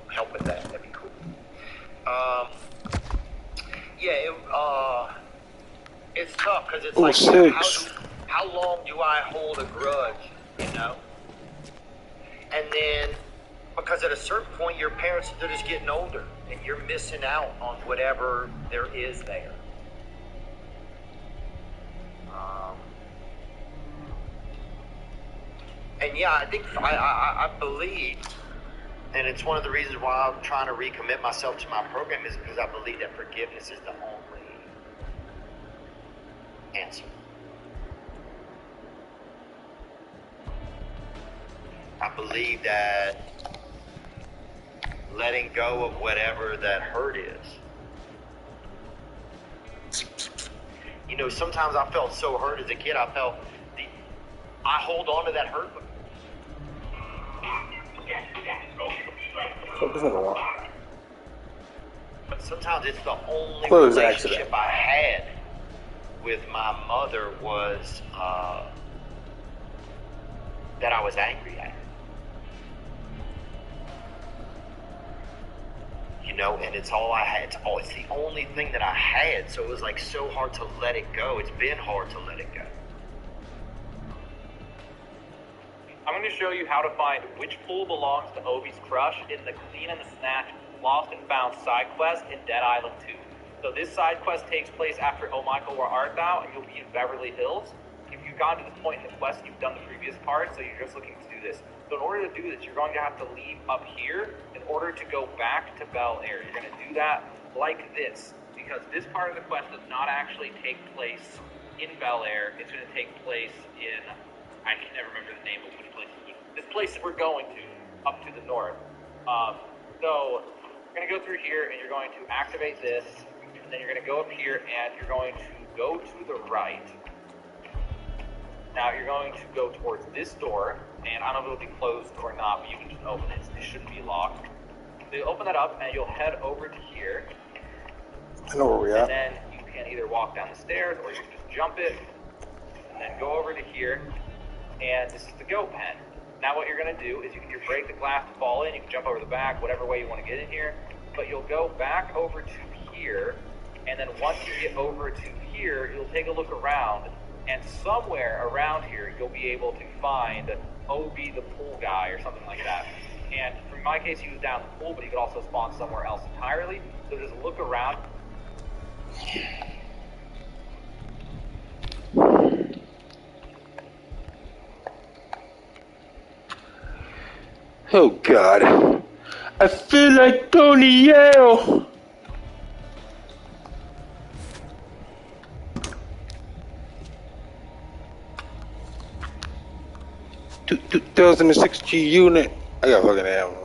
help with that. That'd be cool. It's tough because it's like, how long do I hold a grudge, you know? And then, because at a certain point, your parents, they're just getting older, and you're missing out on whatever there is there. And yeah, I think, I believe, and it's one of the reasons why I'm trying to recommit myself to my program is because I believe that forgiveness is the only answer. I believe that letting go of whatever that hurt is. You know, sometimes I felt so hurt as a kid, I hold on to that hurt. But sometimes it's the only relationship I had with my mother was that I was angry at. You know, and it's all I had. It's the only thing that I had. So it was like so hard to let it go. It's been hard to let it go. I'm going to show you how to find which pool belongs to Obi's crush in the Clean and the Snatch Lost and Found side quest in Dead Island 2. So this side quest takes place after Oh Michael, Where Art Thou? And you'll be in Beverly Hills. If you've gotten to this point in the quest, you've done the previous part, so you're just looking to do this. So in order to do this, you're going to have to leave up here in order to go back to Bel Air. You're going to do that like this, because this part of the quest does not actually take place in Bel Air. It's going to take place in, I can never remember the name of which place it is. This place that we're going to, up to the north. So you're going to go through here, and you're going to activate this, and then you're going to go up here, and you're going to go to the right. Now you're going to go towards this door, and I don't know if it'll be closed or not, but you can just open it. It shouldn't be locked. So you open that up, and you'll head over to here. I know where we're at. And then you can either walk down the stairs, or you can just jump it, and then go over to here, and this is the go pen. Now what you're going to do is you can either break the glass to fall in, you can jump over the back, whatever way you want to get in here, but you'll go back over to here, and then once you get over to here, you'll take a look around, and somewhere around here, you'll be able to find Obi the pool guy or something like that. And in my case, he was down the pool, but he could also spawn somewhere else entirely. So just look around. Oh God, I feel like Tony Yale. Two 2006 unit. I got fucking ammo.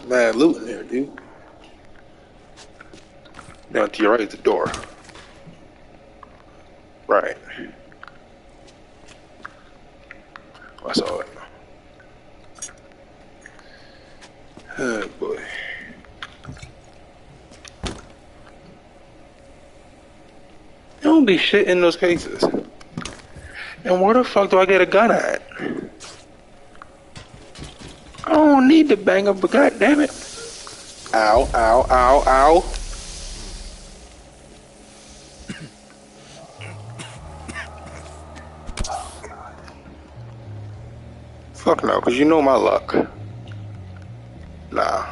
Mad loot in there, dude. Down to your right is the door. Right. I saw it. Oh boy. There don't be shit in those cases. And where the fuck do I get a gun at? I don't need to bang up, but goddammit. Ow, ow, ow, ow. Fuck no, cause you know my luck. Nah.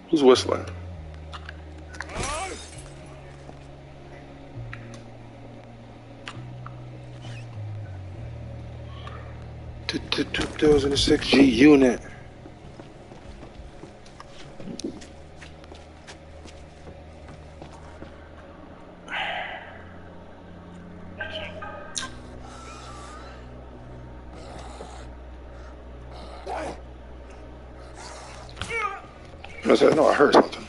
Who's whistling? The 2006 G unit. I said, no, I heard something.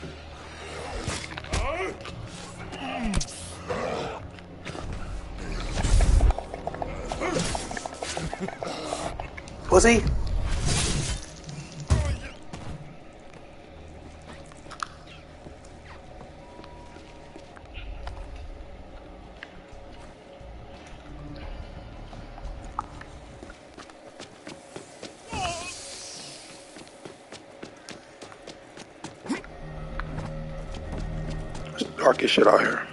Pussy? It's dark as shit out here.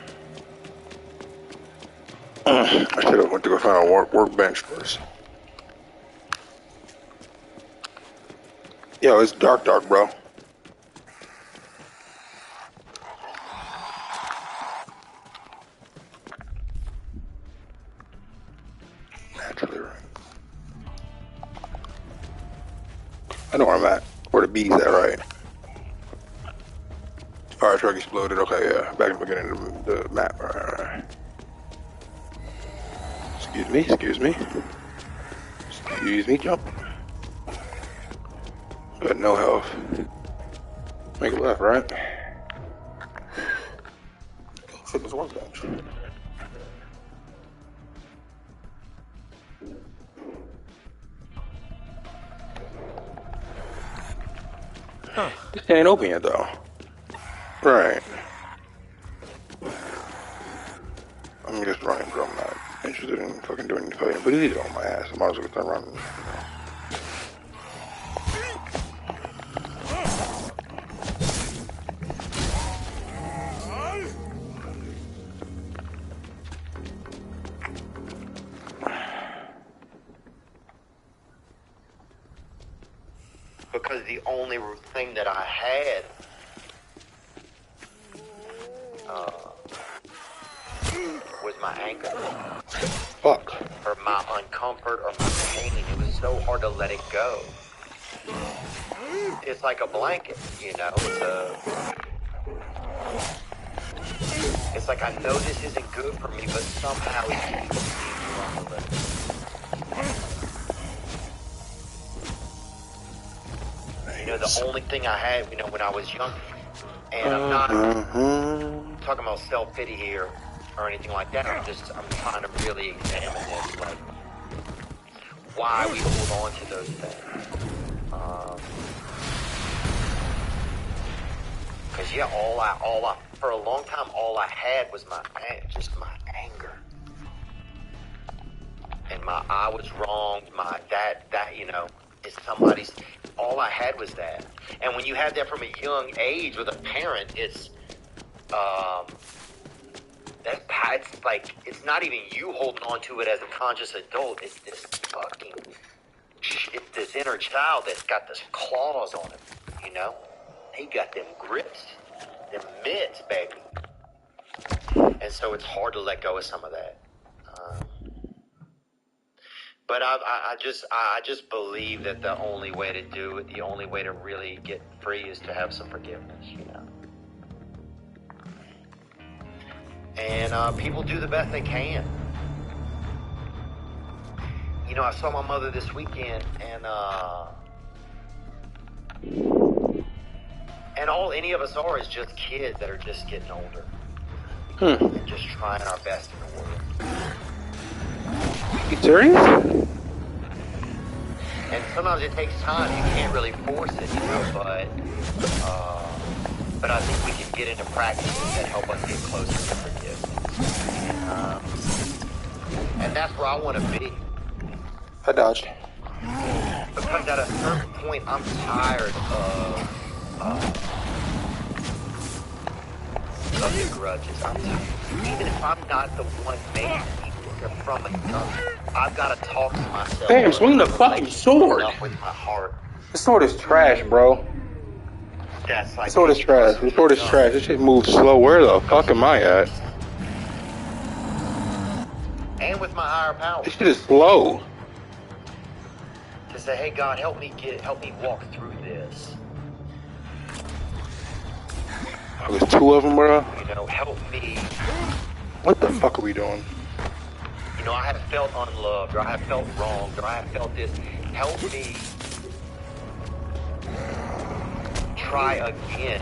I should have went to go find a workbench first. Yo, it's dark, bro. Naturally, right. I know where I'm at. Where the bee's at, right? Fire truck exploded. Okay, yeah. Back in the beginning of the map. All right. Excuse me. Excuse me, jump. Got no health. Make it left, right? Fitness workbench. Huh. This ain't open yet, though. Right. I'm just running, bro. I'm not interested in fucking doing anything. But he's on my ass. I might as well start running. Because the only thing that I had was my anger. Fuck. Or my uncomfort or my pain. It was so hard to let it go. It's like a blanket, you know? It's like I know this isn't good for me, but somehow it keeps me wrong with it. You know, the only thing I had, you know, when I was young, and I'm not talking about self-pity here or anything like that. I'm trying to really examine this, like, why we hold on to those things. Because, yeah, for a long time, all I had was just my anger. And I was wronged, that, you know, is somebody's, all I had was that. And when you have that from a young age with a parent, it's like, it's not even you holding on to it as a conscious adult. It's this this inner child that's got this claws on him, you know? He got them grips, them mitts, baby. And so it's hard to let go of some of that. But I just believe that the only way to do it, the only way to really get free is to have some forgiveness, you know? And people do the best they can. You know, I saw my mother this weekend, and all any of us are is just kids that are just getting older. And just trying our best in the world. You serious? And sometimes it takes time. You can't really force it, you know, but I think we can get into practices that help us get closer to forgiveness. And that's where I want to be. I dodged. Because at a certain point, I'm tired of the grudges. Even if I'm not the one making people from it, I've got to talk to myself. Damn, swing the fucking sword. With my heart. This sword is trash, bro. That's like This sword is trash. This sword is trash. This shit moves slow. Where the fuck am I at? And with my higher power. This shit is slow. To say, hey God, help me walk through this. Oh, there's two of them, bro. You know, help me. What the fuck are we doing? You know, I have felt unloved, or I have felt wronged, or I have felt this. Help me try again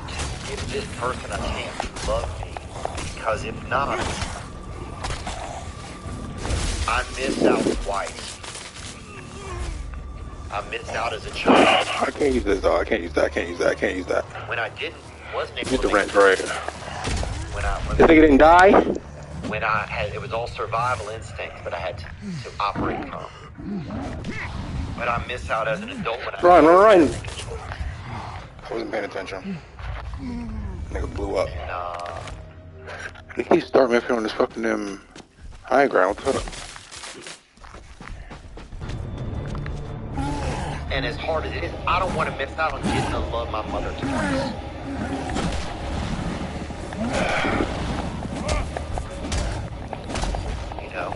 to give this person a chance to love me. Because if not, I missed out twice. I missed out as a child. I can't use this, dog. I can't use that. I can't use that. I can't use that. When I wasn't able Get to the rent right. When This nigga didn't die? When I had, it was all survival instincts that I had to operate from. But I miss out as an adult when I Run. I wasn't paying attention. Nigga blew up. He keeps starting me up here on this fucking high ground. What's up? And as hard as it is, I don't want to miss out on getting to love my mother twice. You know,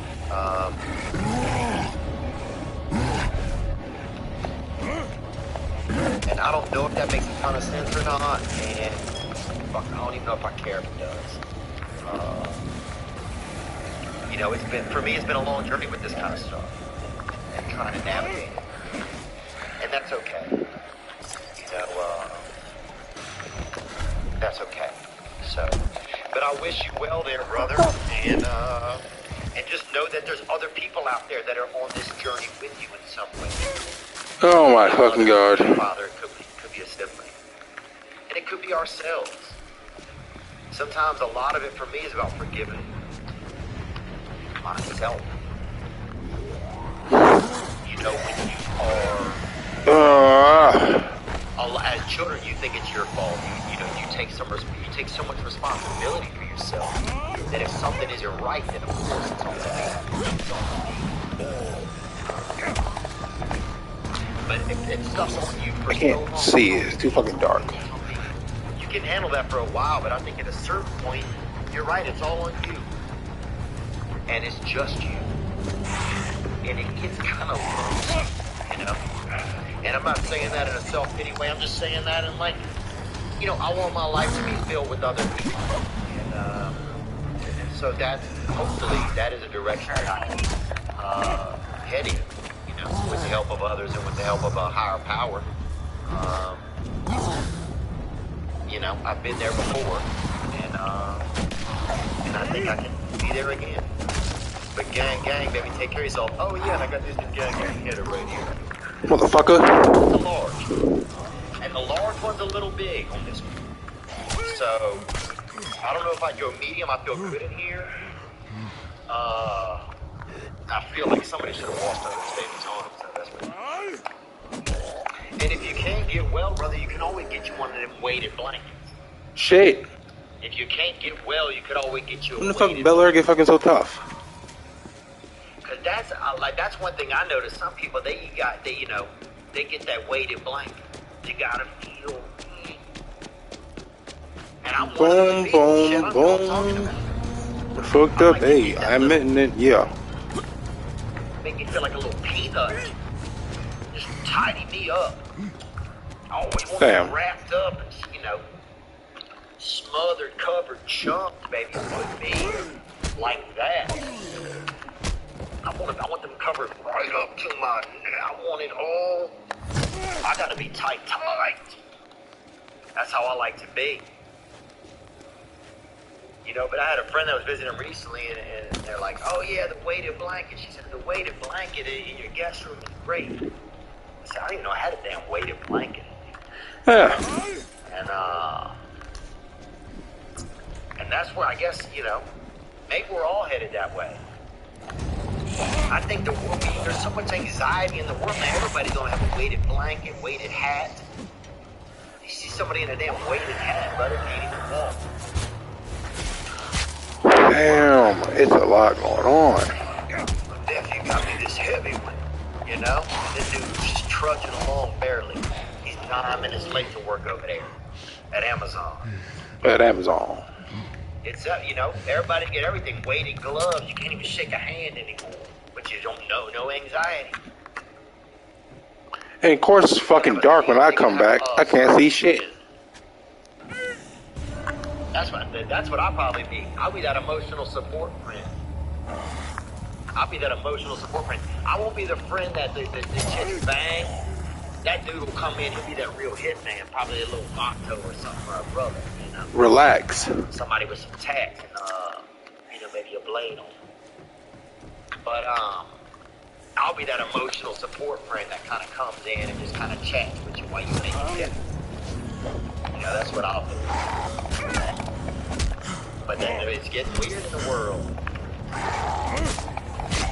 and I don't know if that makes a ton of sense or not, and fuck, I don't even know if I care if it does. You know, for me, it's been a long journey with this kind of stuff, and trying to navigate it. And that's okay. You know, that's okay. So, but I wish you well there, brother, and just know that there's other people out there that are on this journey with you in some way. Oh my fucking God. Father, it could be a sibling. And it could be ourselves. Sometimes a lot of it for me is about forgiving myself. You know, when you are as children, you think it's your fault. You know, you take so much responsibility for yourself that if something isn't right, then of course it's on the But if stuff's on you for I can't see it. It's too fucking dark. You can handle that for a while, but I think at a certain point, you're right, it's all on you. And it's just you. And it gets kind of low, you know? And I'm not saying that in a self-pity way, I'm just saying that in like, you know, I want my life to be filled with other people. And so that, hopefully, that is a direction that I'm heading, you know, with the help of others and with the help of a higher power. You know, I've been there before, and I think I can be there again. But gang, baby, take care of yourself. Oh yeah, and I got this gang header right here. Motherfucker. It's a large. And the large one's a little big on this one. So, I don't know if I'd go medium. I feel good in here. I feel like somebody should have washed other statements on them, so that's what. And if you can't get well, brother, you can always get you one of them weighted blankets. Shit. If you can't get well, you could always get you a When the fuck weighted Bel Air get fucking so tough? Cause that's one thing I noticed. Some people they get that weighted blanket. You gotta feel. And I'm one of those people. Shit, I know what I'm talking about. Fucked up, hey, I'm admitting it, yeah. Make me feel like a little peanut. Just tidy me up. I always want to be wrapped up and, you know, smothered, covered, chunked, baby, with me. like that. I want them covered right up to my neck. I want it all. I gotta be tight. That's how I like to be. You know, but I had a friend that was visiting recently, and they're like, oh yeah, the weighted blanket. She said, the weighted blanket in your guest room is great. I said, I didn't even know I had a damn weighted blanket. Yeah. And that's where I guess, you know, maybe we're all headed that way. I think there's so much anxiety in the world now. Everybody's gonna have a weighted blanket, weighted hat. You see somebody in a damn weighted hat, brother, can't even walk. Damn, it's a lot going on. My nephew got me this heavy one, you know? This dude's just trudging along barely. He's 9 minutes late to work over there at Amazon. At Amazon. It's you know, everybody get everything, weighted gloves. You can't even shake a hand anymore, but you don't know, no anxiety. And of course it's fucking dark when I come back. I can't see shit. That's what I'll probably be. I'll be that emotional support friend. I'll be that emotional support friend. I won't be the friend that the chicks bang. That dude will come in, he'll be that real hitman, probably a little Octo or something, or a brother, you know. Relax. Somebody with some tacks and you know, maybe a blade on him. But I'll be that emotional support friend that kind of comes in and just kind of chats with you while you make it dinner. You know, that's what I'll do. But then it's getting weird in the world.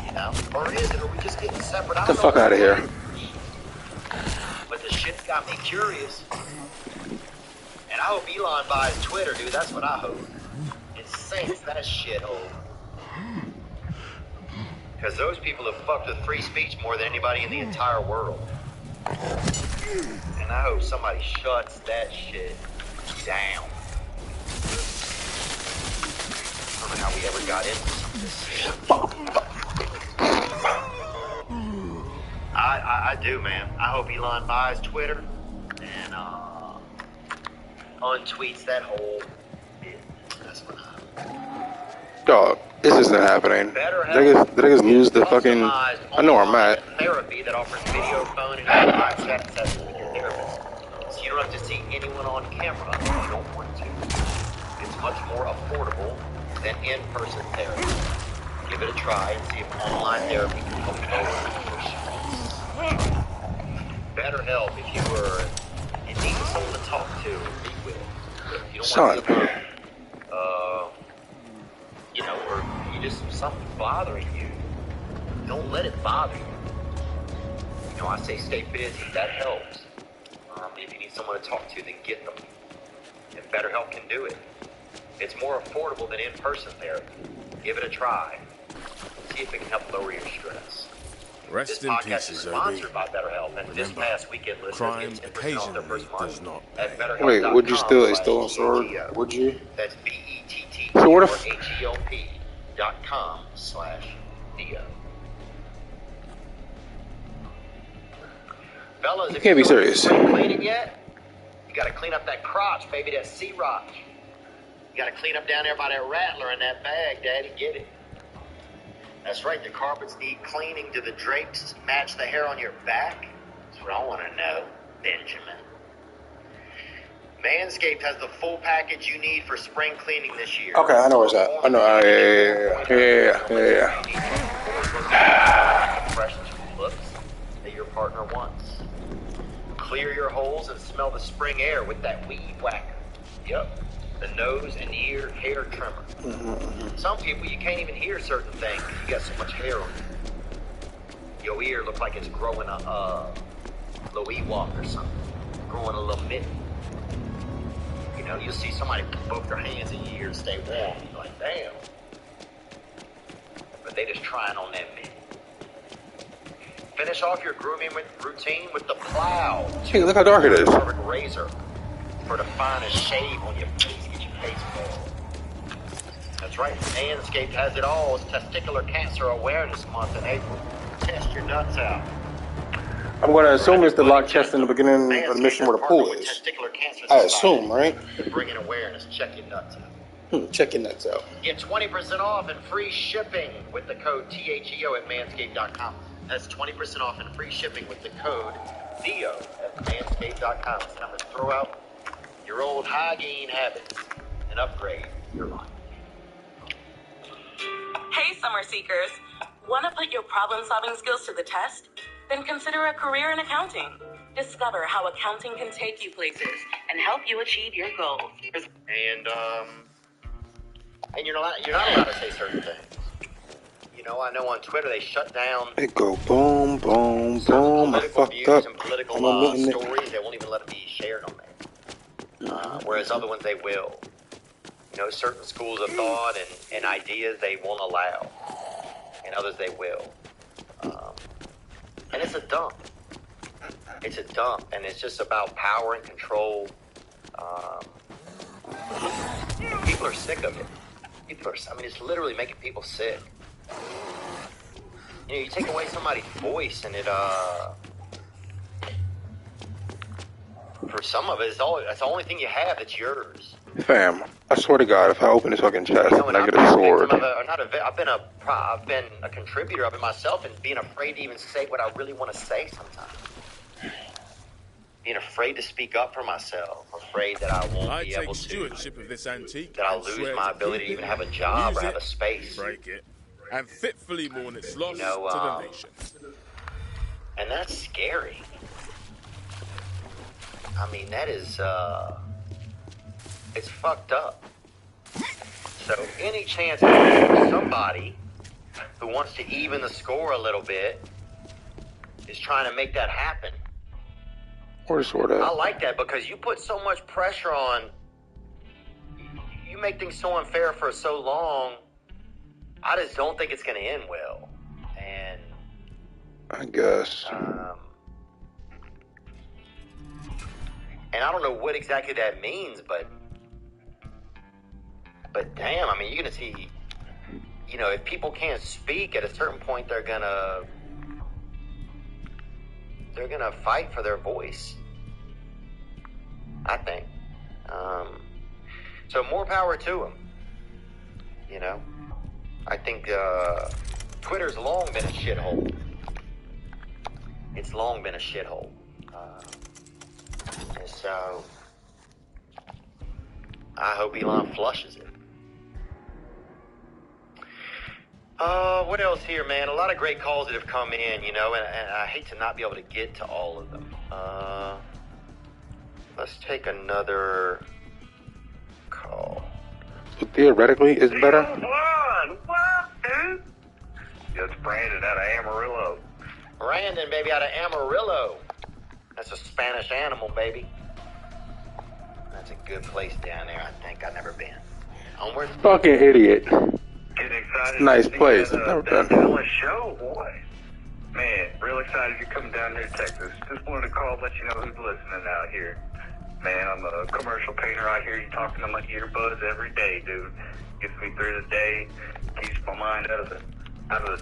You know? Or is it? Or we just getting separate? Get the fuck out of here. But the shit's got me curious. And I hope Elon buys Twitter, dude. That's what I hope. It sinks that shithole. Because those people have fucked with free speech more than anybody in the entire world. And I hope somebody shuts that shit down. I don't know how we ever got into some of this shit. I do, man. I hope Elon buys Twitter and untweets that whole bit. That's what Dog, this isn't happening. Niggas lose the fucking... I know where I'm at. Therapy that offers video, phone, and live chat sessions with your therapist. So you don't have to see anyone on camera if you don't want to. It's much more affordable than in-person therapy. Give it a try and see if online therapy can help lower your stress. BetterHelp if you need someone to talk to or be with. If you don't want to you know, or you just something's bothering you, don't let it bother you. You know, I say stay busy. That helps. If you need someone to talk to, then get them. And BetterHelp can do it. It's more affordable than in-person therapy. Give it a try. See if it can help lower your stress. Rest in peace, is sponsored by BetterHelp, and this past weekend, listeners get 10% off their first month does not at BetterHelp.com. Wait, would you still, it's still on sword? Would you? That's BETT. So what if... HELP.com/Neo. Fellas, You can't be serious. Cleaning yet? You gotta clean up that crotch, baby, that C-Rock. You gotta clean up down there by that rattler in that bag, Daddy. Get it. That's right, the carpets need cleaning. Do the drapes match the hair on your back? That's what I want to know, Benjamin. Manscaped has the full package you need for spring cleaning this year. Okay, I know where's that. I know. Yeah. Fresh looks that your partner wants. Clear your holes and smell the spring air with that weed whacker. Yep. The nose and ear hair trimmer. Some people, you can't even hear certain things because you got so much hair on it. Your ear looks like it's growing a little Ewok or something. Growing a little mitten. You know, you'll see somebody put both their hands in your ear to stay warm. You're like, damn. But they just trying on that mitten. Finish off your grooming routine with the plow. Hey, look how dark it is. Perfect razor for the finest shave on your face. Get your face bald. That's right. Manscaped has it all. It's Testicular Cancer Awareness Month in April. Test your nuts out. I'm going to assume it's the lock test in the beginning of the mission where the pool is. I assume, right? To bring in awareness. Check your nuts out. Check your nuts out. Get 20% off and free shipping with the code THEO at manscaped.com. That's 20% off and free shipping with the code THEO at manscaped.com. It's time to throw out your old hygiene habits and upgrade your life. Hey, summer seekers. Want to put your problem-solving skills to the test? Then consider a career in accounting. Discover how accounting can take you places and help you achieve your goals. And you're not allowed to say certain things. You know, I know on Twitter they shut down. It go boom, boom, boom. I fucked up. And political stories. They won't even let it be shared on there. Whereas other ones they will. You know, certain schools of thought and ideas they won't allow, and others they will. And it's a dump. It's a dump, and it's just about power and control. People are sick of it. It's literally making people sick. You know, you take away somebody's voice, and it, for some of it, that's the only thing you have that's yours. Fam, I swear to God, if I open this fucking chest, You know, and I get a sword. I've been a contributor of it myself, and being afraid to even say what I really want to say sometimes. Being afraid to speak up for myself, afraid that I won't be able to. Stewardship of this antique. That I'll lose my ability to even have a job or have a space. Break it, and fitfully mourn its loss You know, to the nation. And that's scary. I mean, that is, it's fucked up. So any chance that somebody who wants to even the score a little bit is trying to make that happen. Or sort of. I like that because you put so much pressure on, you make things so unfair for so long, I just don't think it's going to end well. And I guess. And I don't know what exactly that means, but damn, I mean, you're going to see, you know, if people can't speak at a certain point, they're going to fight for their voice, I think. So more power to them, you know. I think Twitter's long been a shithole. It's long been a shithole. And so I hope Elon flushes it. What else here, man? A lot of great calls that have come in, you know, and I hate to not be able to get to all of them. Let's take another call. So theoretically, it's better. What, dude? It's Brandon out of Amarillo. Brandon, baby, out of Amarillo. That's a Spanish animal, baby. That's a good place down there, I think. I've never been. Onward. Fucking idiot. Getting excited. Nice place. I've never been. Dallas show, boy. Man, real excited you're coming down here to Texas. Just wanted to call and let you know who's listening out here. Man, I'm a commercial painter out here. You're talking to my earbuds every day, dude. Gets me through the day. Keeps my mind out of the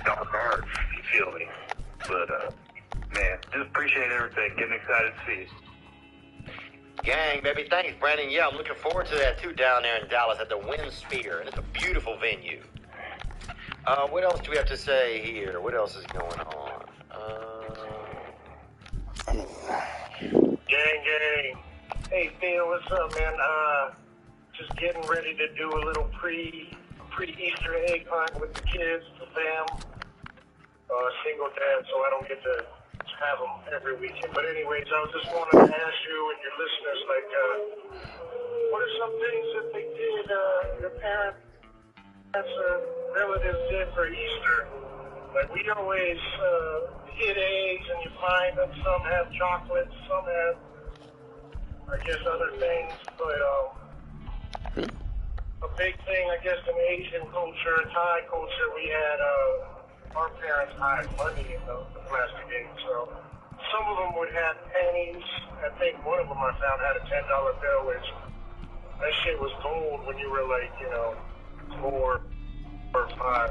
dark arts. You feel me? But, man, just appreciate everything. Getting excited to see you. Gang, baby, thanks, Brandon. Yeah, I'm looking forward to that, too, down there in Dallas at the Wind Spear. And it's a beautiful venue. What else do we have to say here? What else is going on? Gang. Hey, Theo, what's up, man? Just getting ready to do a little pre-Easter egg hunt with the kids, the fam. Single dad, so I don't get to have them every weekend. But anyways, I was just wanting to ask you and your listeners, like, what are some things that they did, your parents or relatives did for Easter? Like, we always hit eggs and you find them. Some have chocolates, some have, I guess, other things. But a big thing, I guess, in Asian culture, Thai culture, we had our parents hide money in the plastic eggs. So some of them would have pennies. I think one of them I found had a $10 bill, which that shit was gold when you were like, you know, 4 or 5.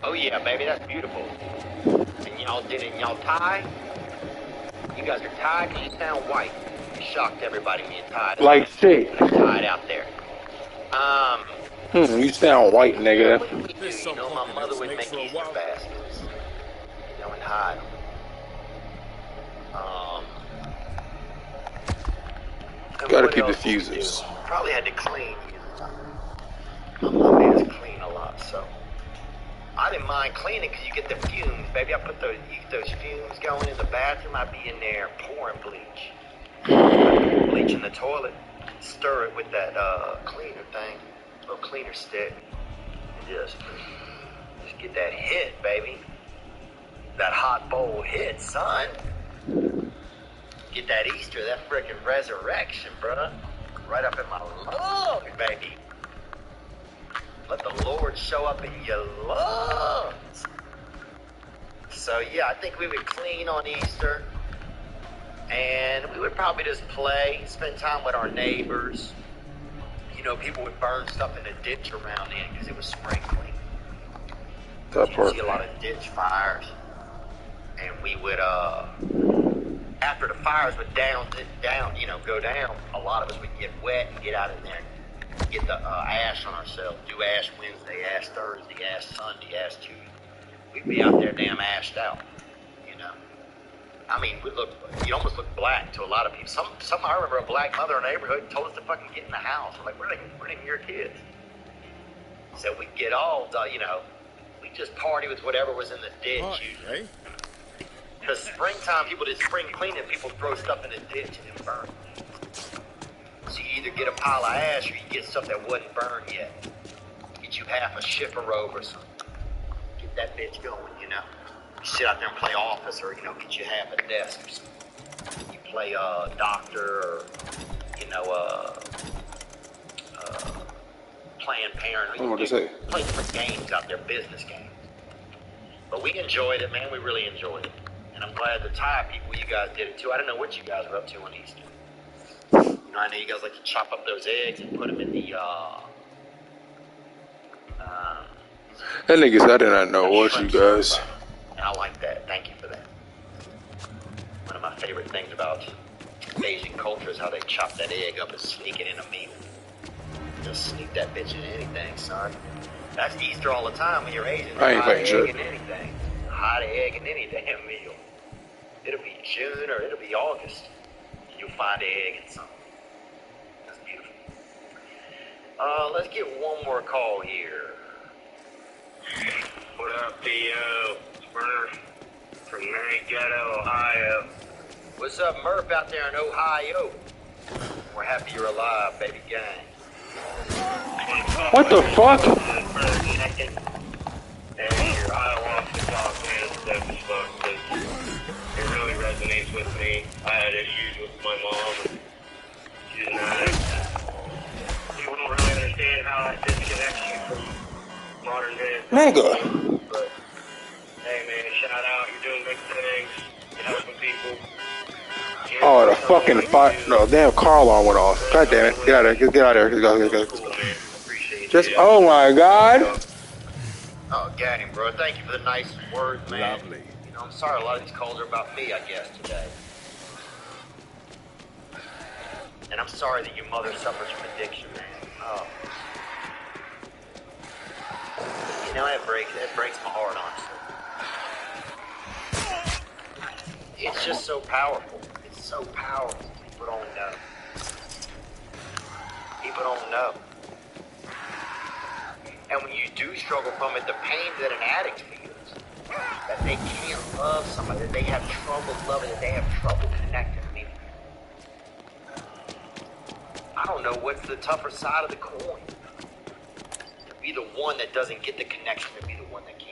Oh, yeah, baby, that's beautiful. And y'all did it, y'all Thai? You guys are Thai because you sound white. You shocked everybody when you tied. Like shit. Tied out there. You sound white, nigga. What did we do? There's some You know, my fucking mother would snakes make for a Easter while. baskets, you know, and hide them. And Gotta what keep the else would we do? fuses. Probably had to clean. My mom made us clean a lot, so I didn't mind cleaning because you get the fumes, baby. I put those fumes going in the bathroom. I'd be in there pouring bleach. Bleach in the toilet, stir it with that cleaner thing, little cleaner stick, and just get that hit, baby. That hot bowl hit, son. Get that Easter, that frickin' resurrection, bruh. Right up in my lungs, baby. Let the Lord show up in your lungs. So yeah, I think we would clean on Easter. And we would probably just play, spend time with our neighbors. You know, people would burn stuff in the ditch around then because it was spring clean. That You'd part. see a lot of ditch fires. And we would, after the fires would go down, a lot of us would get wet and get out in there and get the ash on ourselves. Do Ash Wednesday, Ash Thursday, Ash Sunday, Ash Tuesday. We'd be out there damn ashed out, you know. I mean, you almost look black to a lot of people. I remember a black mother in our neighborhood told us to fucking get in the house. We're like, we're not even your kids. So we'd get all, we'd just party with whatever was in the ditch. Party, eh? Because springtime, people did spring cleaning, people throw stuff in the ditch and then burn. So you either get a pile of ash or you get stuff that wasn't burned yet. Get you half a shipper robe or something. Get that bitch going, you know. You sit out there and play office or, get you half a desk or something. You play doctor or, Planned Parenthood. I don't know what to say. Play different games out there, business games. But we enjoyed it, man. We really enjoyed it. And I'm glad the Thai people, you guys did it too. I don't know what you guys were up to on Easter. I know you guys like to chop up those eggs and put them in the, That nigga said I did not know what you guys. And I like that. Thank you for that. One of my favorite things about Asian culture is how they chop that egg up and sneak it in a meal. Just sneak that bitch in anything, son. That's Easter all the time when you're Asian. I ain't fighting shit. In anything. Hide an egg in any damn meal. It'll be June or it'll be August. You'll find an egg in something. That's beautiful. Let's get one more call here. What up, Theo? It's Murph from Marietta, Ohio. What's up, Murph, out there in Ohio? We're happy you're alive, baby gang. What the fuck? And your Iowa to talk, man, it's dope as fuck, because it really resonates with me. I had issues with my mom, and she's an addict. People don't really understand how that disconnects you from modern day. Nigga. But, hey, man, shout out. You're doing big things. You're helping people. Oh, the fucking fire. No, damn car alarm went off. God damn it. Get out of here. Get out of here. Cool, man. Appreciate Just, you. oh my god. Oh, gang, bro. Thank you for the nice words, man. Lovely. I'm sorry, a lot of these calls are about me, I guess, today. And I'm sorry that your mother suffers from addiction, man. Oh. It breaks my heart, honestly. It's just so powerful. It's so powerful. People don't know. People don't know. And when you do struggle from it, the pain that an addict feels, that they can't love somebody, that they have trouble loving, that they have trouble connecting. I mean, I don't know what's the tougher side of the coin. To be the one that doesn't get the connection, to be the one that can't.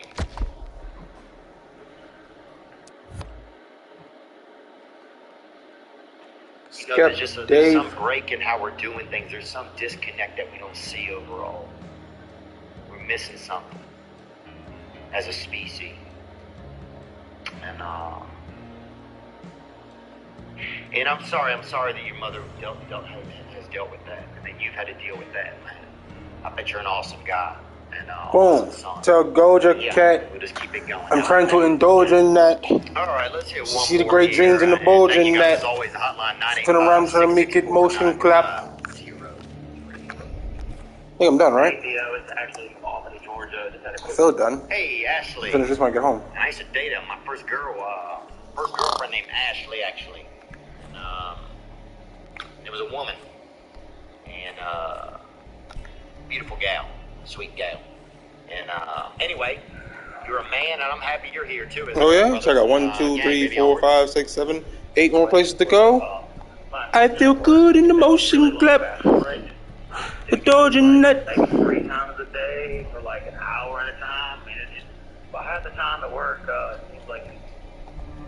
There's some break in how we're doing things. There's some disconnect that we don't see overall. We're missing something as a species. And I'm sorry that your mother has dealt with that, and that you've had to deal with that, man. I bet you're an awesome guy. And boom. Tell Goja Cat we'll just keep it going. I'm trying to indulge in that. Alright, let's hit one. See the great dreams in the bulge in that. Turn around, trying to make it motion clap. think I'm done, right? Theo, it's actually Albany, Georgia. I feel done. Hey, Ashley. Finish this when I get home. And I used to date my first girlfriend named Ashley, actually. It was a woman. And, beautiful gal. Sweet gal. And, anyway, you're a man, and I'm happy you're here, too. Oh, yeah? So I got 1, 2, 3, 4, 5, 6, 7, 8 more places to go. I feel good in the motion clap. Adore your nut. Maybe 3 times a day for like an hour at a time. I mean, it's just, well, half the time at work, it's like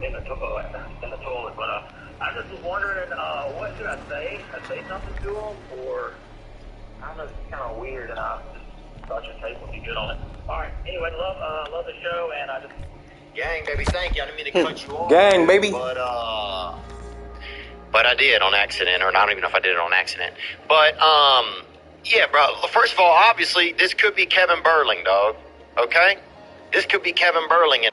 in the toilet. But I just was wondering, what should I say? Should I say something to him, or I don't know, it's kind of weird, and I just thought your take would be good on it. All right. Anyway, love the show, and I just. Gang, baby, thank you. I didn't mean to cut you off. Gang, baby. But I did on accident, or I don't even know if I did it on accident. But, yeah, bro, first of all, obviously, this could be Kevin Burling, dog, okay? This could be Kevin Burling.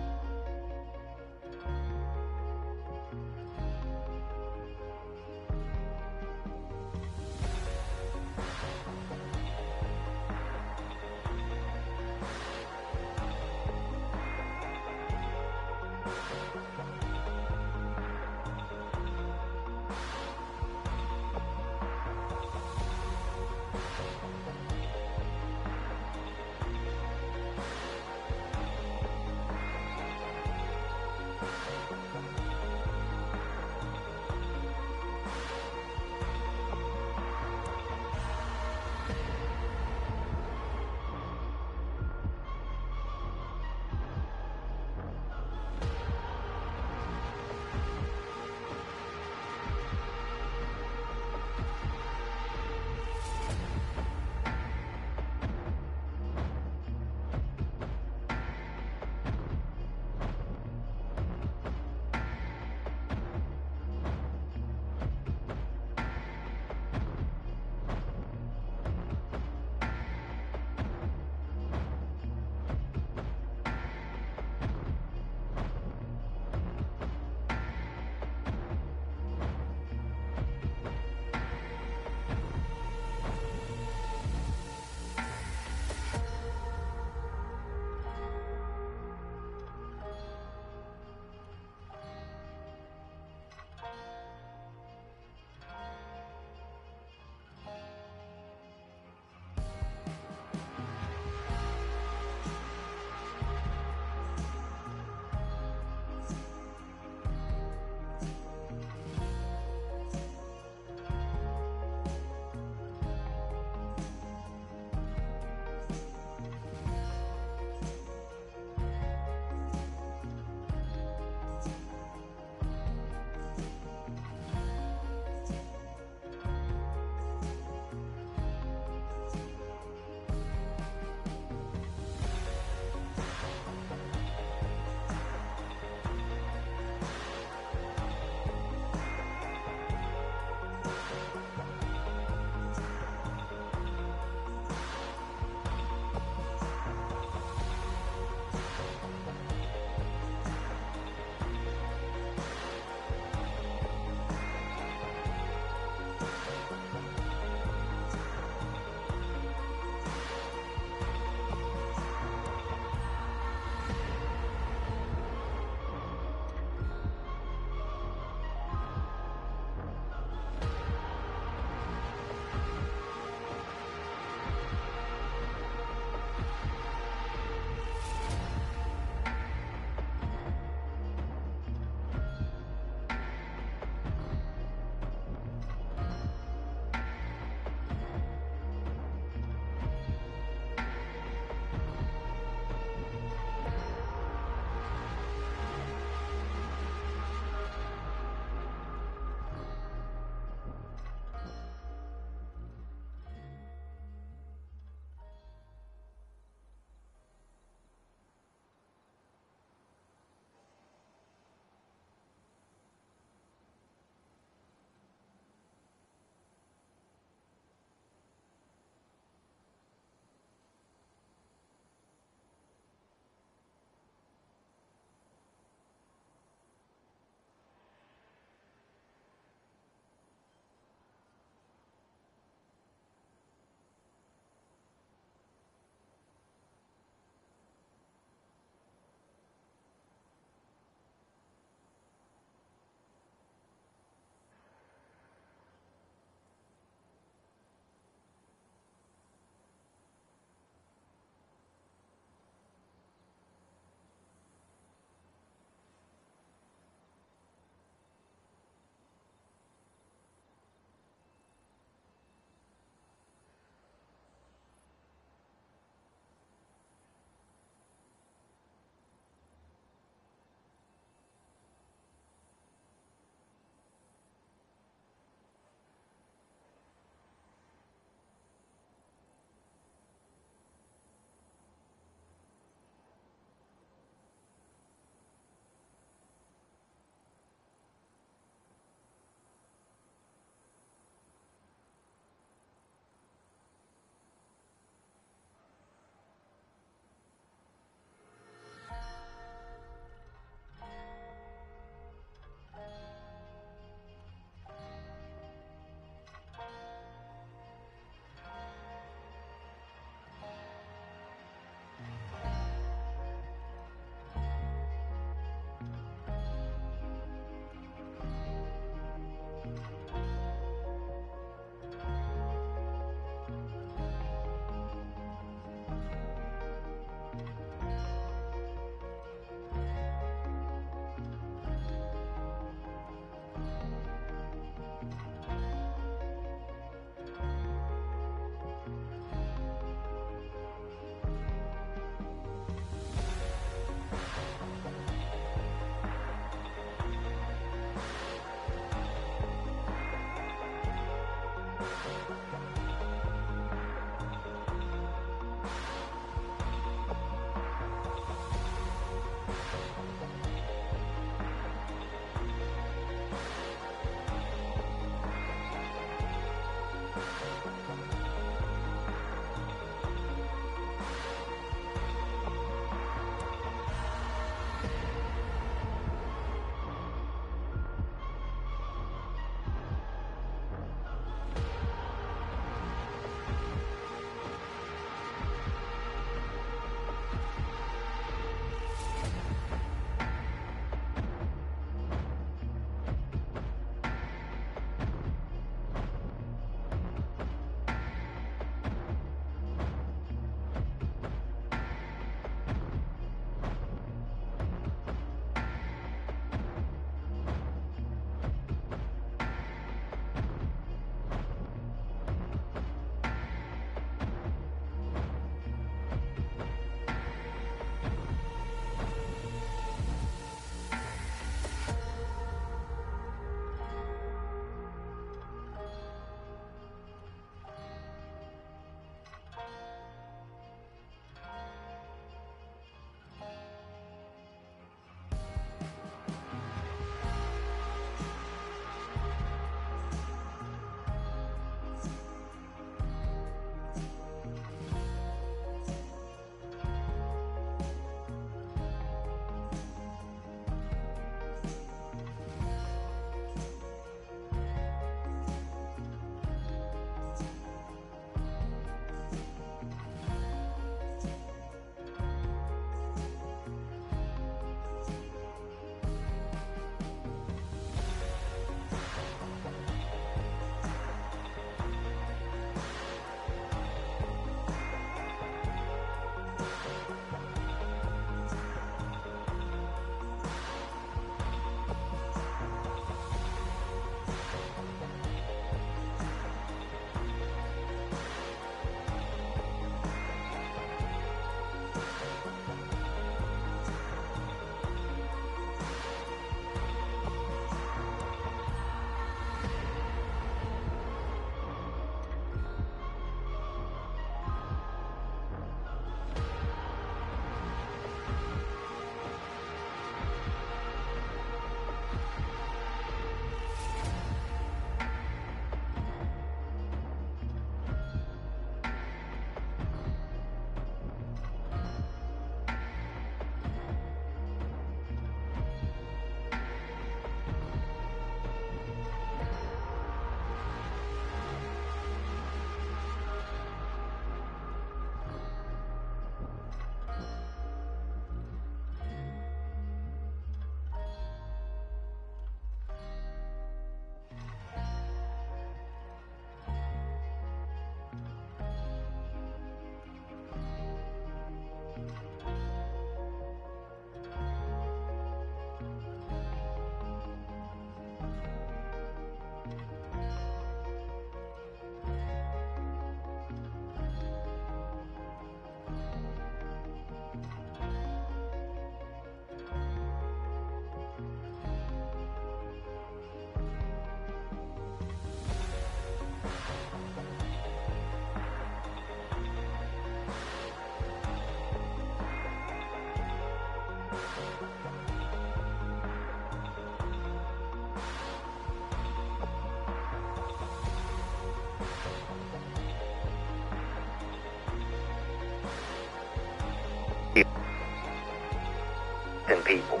People,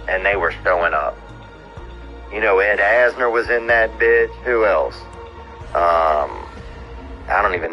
and they were showing up. You know, Ed Asner was in that bitch. Who else? I don't even